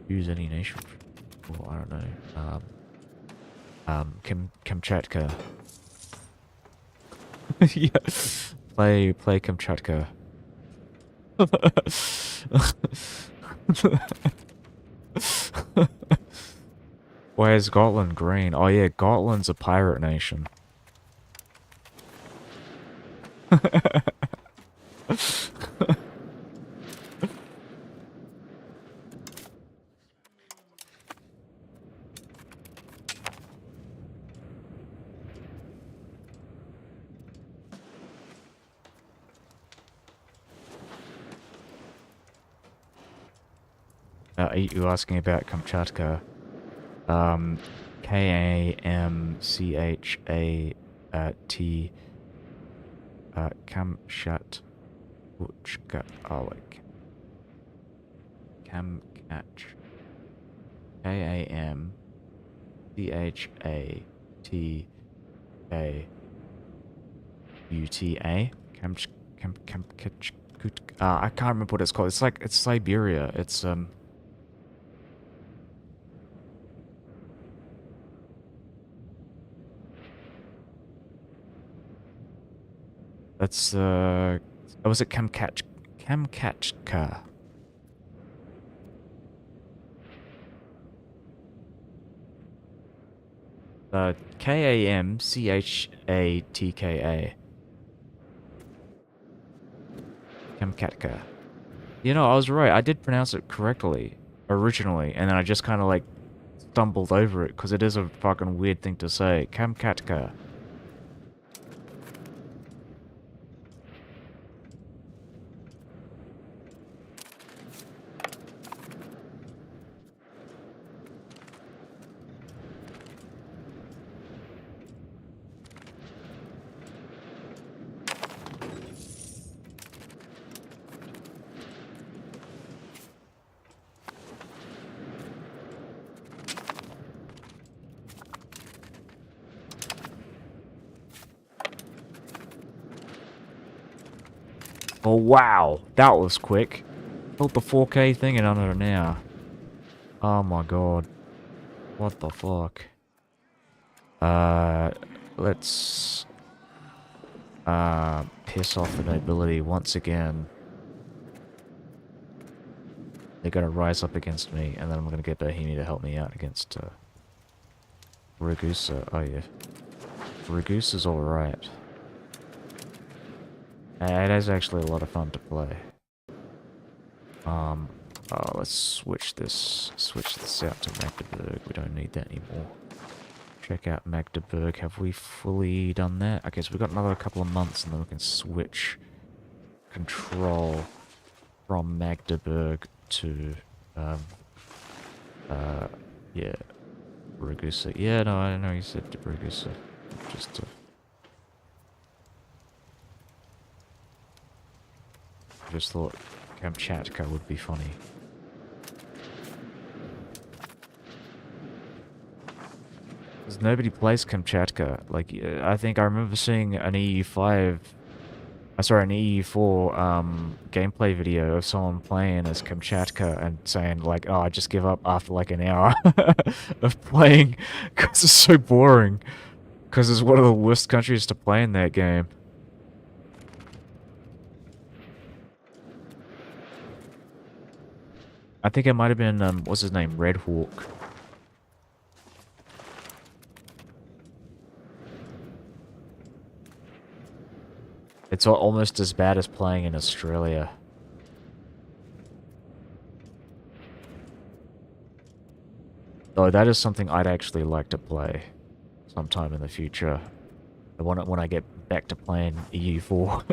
Use any nation. Well, I don't know. Kamchatka. Yeah. Play Kamchatka. Why is Gotland green? Oh yeah, Gotland's a pirate nation. Are you asking about Kamchatka? Kamcha Kamchat Uchka Alek Kamchatch Kamchatka Kamch I can't remember what it's called. It's Siberia. That's Oh, was it Kamchatka? Kamchatka. Kamchatka. You know, I was right. I did pronounce it correctly originally, and then I just kind of like stumbled over it because it is a fucking weird thing to say. Kamchatka. Oh wow, that was quick. Built the 4K thing in under an hour. Oh my god. What the fuck? Let's piss off the nobility once again. They're gonna rise up against me, and then I'm gonna get Bohemia to help me out against Ragusa. Oh yeah. Ragusa's alright. It is actually a lot of fun to play. Let's switch this out to Magdeburg. We don't need that anymore. Check out Magdeburg. Have we fully done that? Okay, so we've got another couple of months and then we can switch control from Magdeburg to, yeah, Ragusa. Yeah, no, I know you said Ragusa. Just, just thought Kamchatka would be funny. Because nobody plays Kamchatka. Like, I think I remember seeing an EU5, sorry, an EU4 gameplay video of someone playing as Kamchatka and saying like, oh, I just give up after like an hour of playing because it's so boring. Because it's one of the worst countries to play in that game. I think it might have been, what's his name, Red Hawk. It's almost as bad as playing in Australia. Though that is something I'd actually like to play sometime in the future. When I get back to playing EU4.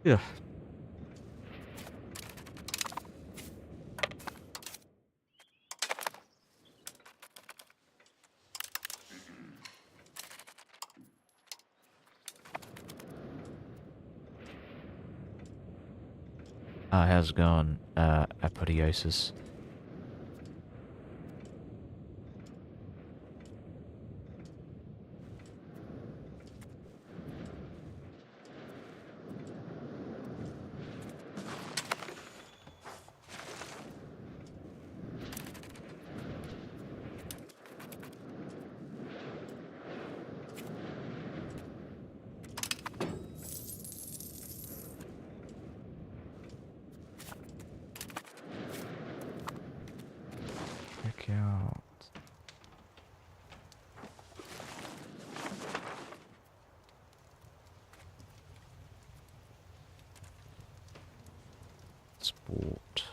Yeah. How's it going, apotheosis? Check out. Sport.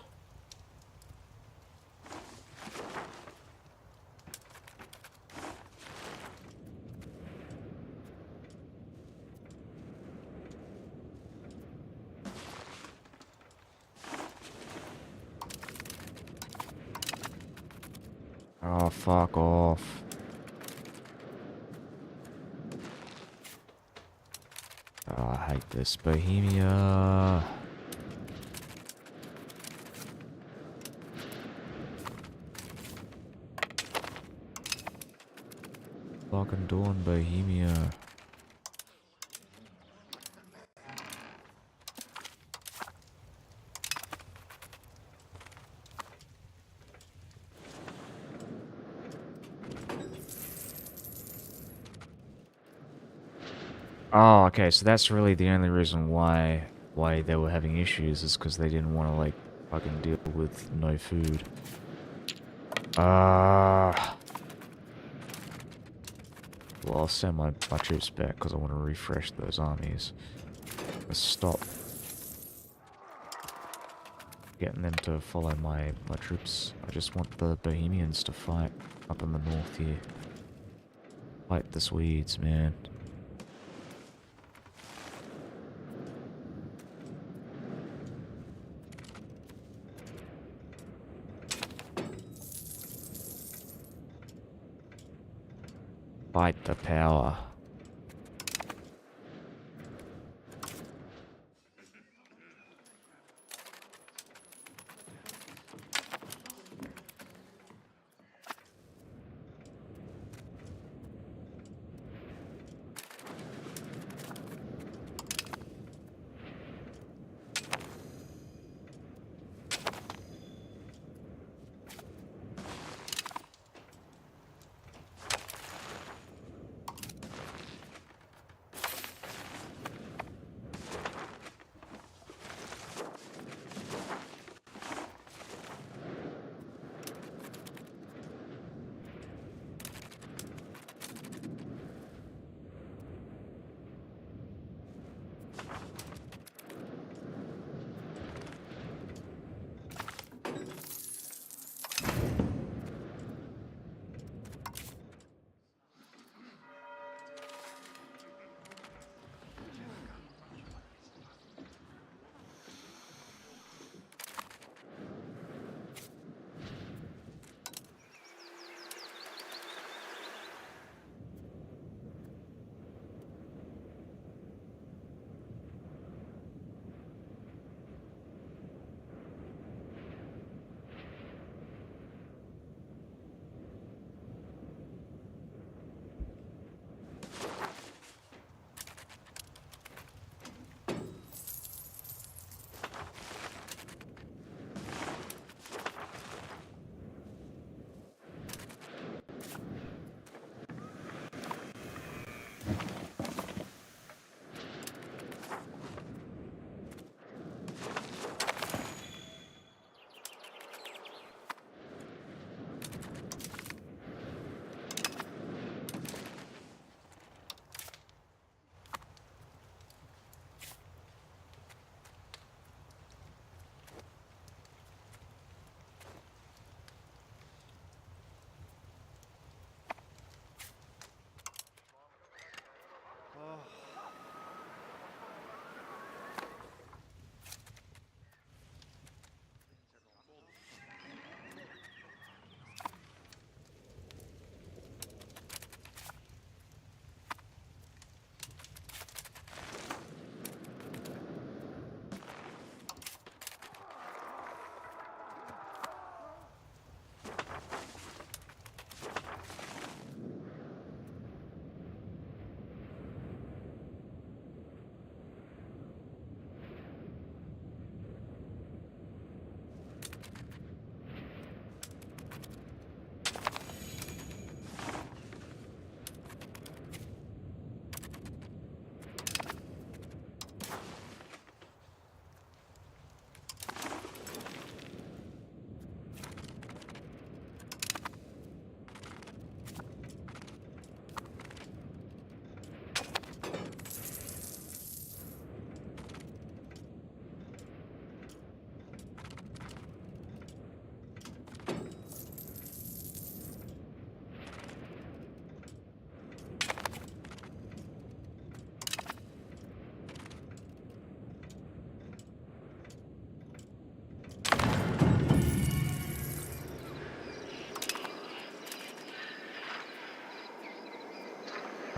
Oh, fuck off. Oh, I hate this. Bohemia. Fucking doing Bohemia. Oh, okay, so that's really the only reason why they were having issues is because they didn't want to, like, fucking deal with no food. Well, I'll send my troops back because I want to refresh those armies. Let's stop getting them to follow my troops. I just want the Bohemians to fight up in the north here. Fight the Swedes, man. Fight the power.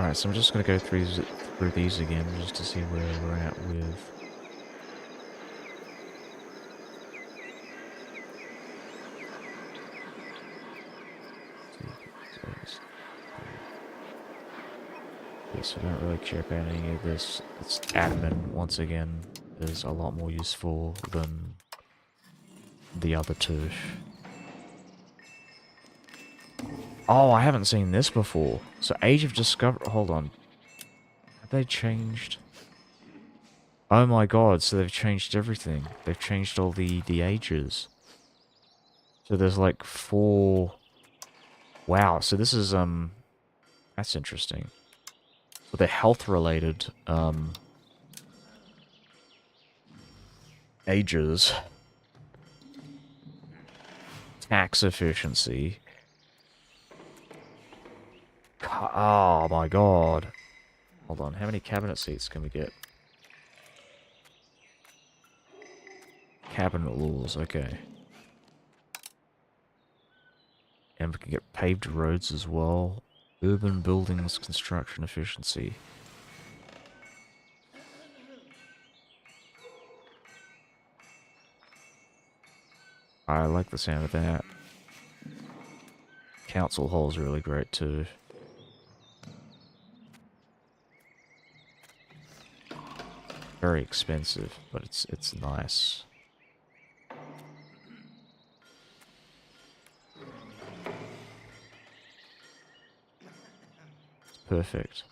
Alright, so I'm just gonna go through these again just to see where we're at with. Okay, so I don't really care about any of this. It's admin, once again, is a lot more useful than the other two. Oh, I haven't seen this before. So Age of Discovery... Hold on. Have they changed? Oh my god, so they've changed everything. They've changed all the ages. So there's like 4... Wow, so this is, that's interesting. So they're health-related, ages. Tax efficiency. Oh my god. Hold on, how many cabinet seats can we get? Cabinet laws, okay. And we can get paved roads as well. Urban buildings construction efficiency. I like the sound of that. Council hall's really great too. Very expensive, but it's nice. It's perfect.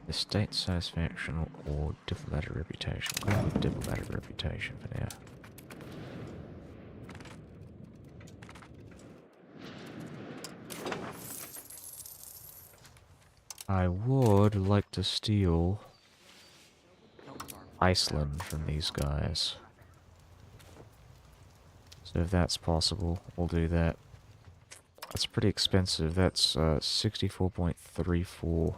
Estate satisfaction or diplomatic reputation. I'm going with diplomatic reputation for now. I would like to steal Iceland from these guys. So if that's possible, we'll do that. That's pretty expensive. That's 64.34.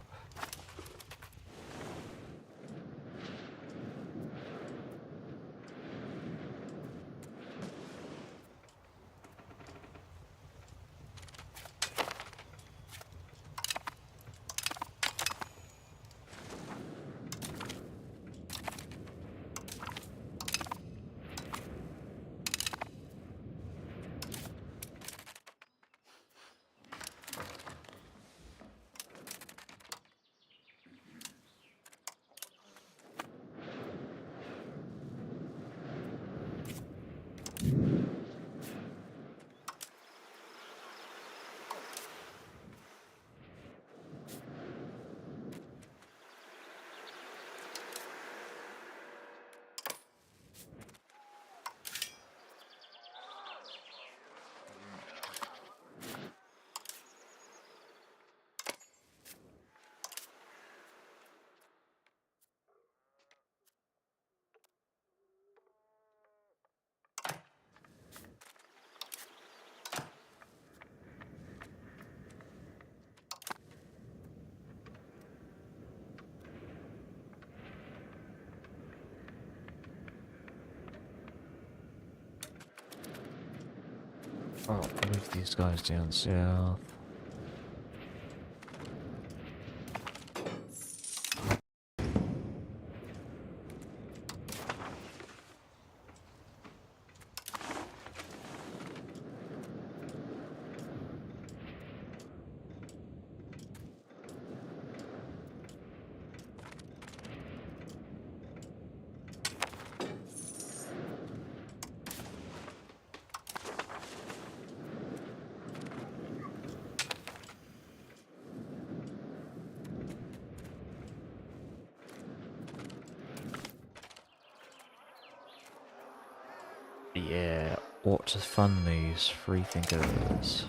Oh, move these guys down south. Yeah, ought to fund these free thinkers.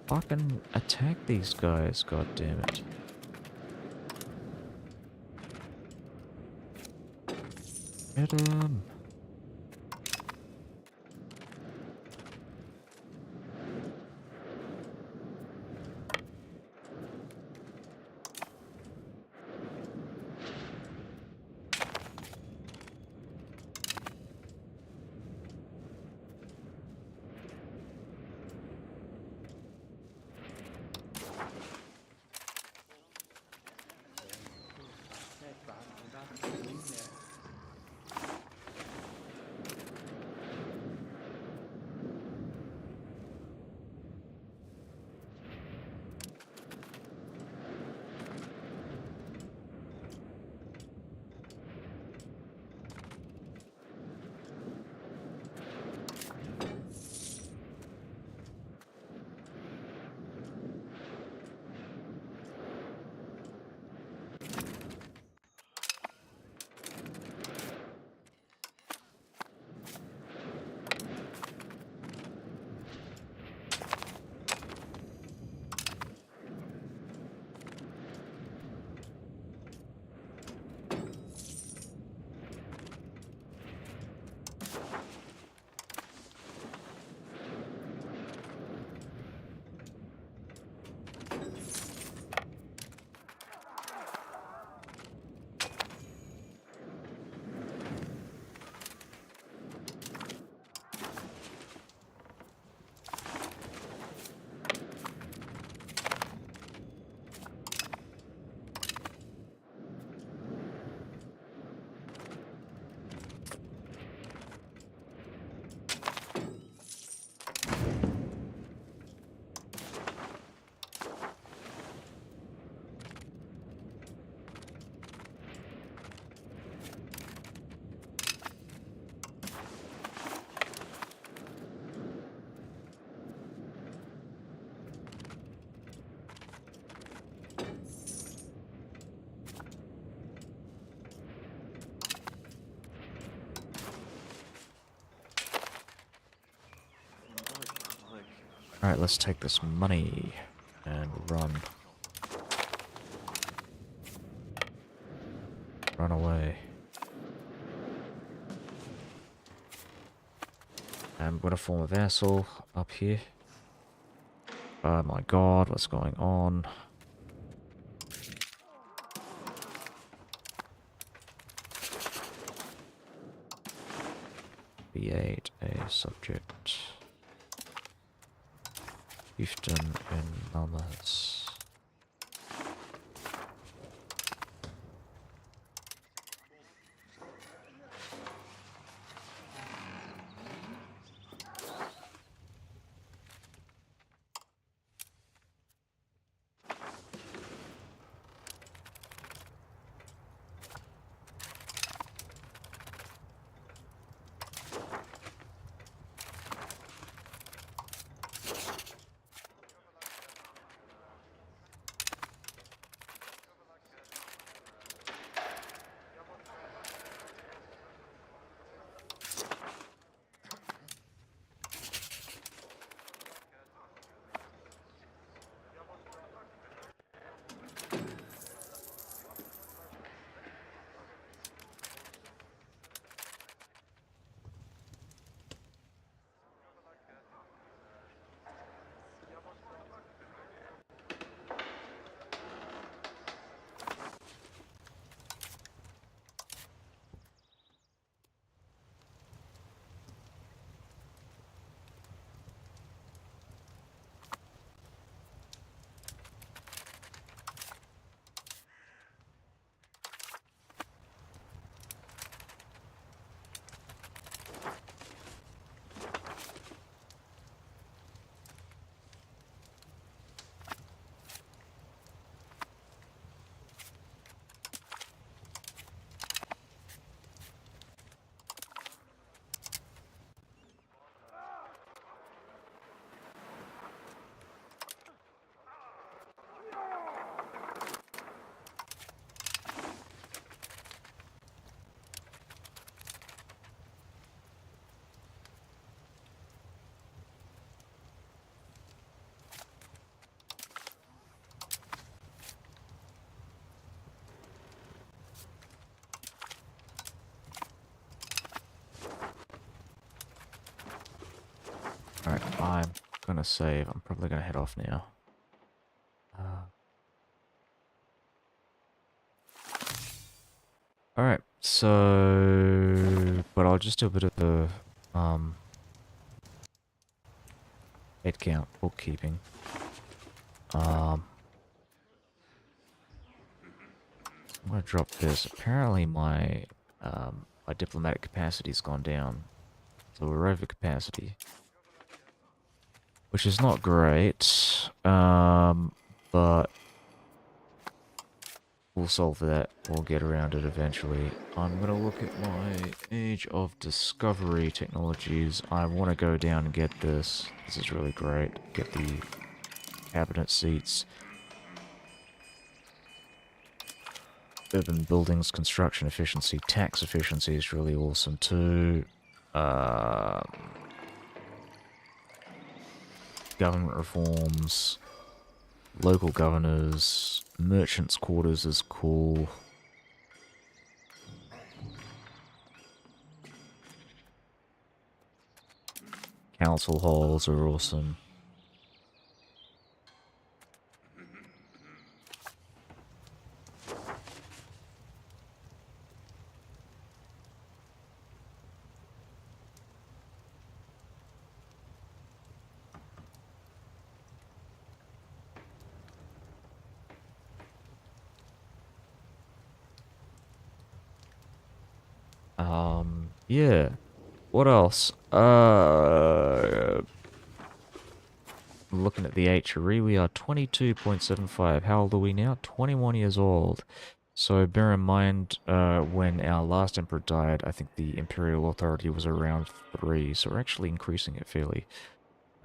Fucking attack these guys, god damn it. Get 'em. Alright, let's take this money and run. Run away. I'm gonna form a vassal up here. Oh my god, what's going on? B8, a subject. Chieftain in Malmas. going to save. I'm probably going to head off now. Alright, so... But I'll just do a bit of the... head count, bookkeeping. I'm going to drop this. Apparently my diplomatic capacity's gone down. So we're over capacity. Which is not great. But we'll solve that. We'll get around it eventually. I'm going to look at my Age of Discovery technologies. I want to go down and get this. This is really great. Get the cabinet seats. Urban buildings, construction efficiency, tax efficiency is really awesome too. Government reforms, local governors, merchants' quarters is cool. Council halls are awesome. Yeah. What else? Looking at the HRE, we are 22.75. How old are we now? 21 years old. So bear in mind, when our last emperor died, I think the imperial authority was around 3, so we're actually increasing it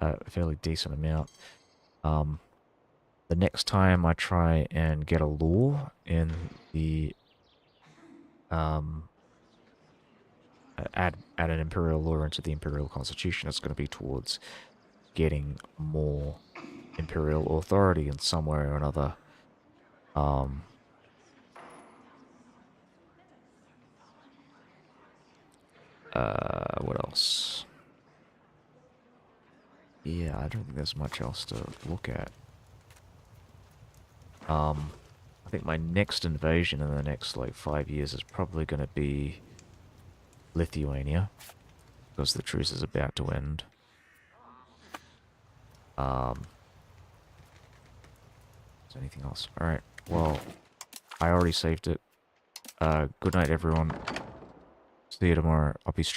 a fairly decent amount. The next time I try and get a law in the add an imperial law into the imperial constitution, it's going to be towards getting more imperial authority in some way or another. What else? Yeah, I don't think there's much else to look at. I think my next invasion in the next, like, 5 years is probably going to be Lithuania, because the truce is about to end. Is there anything else? Alright, well, I already saved it. Good night, everyone. See you tomorrow. I'll be streaming.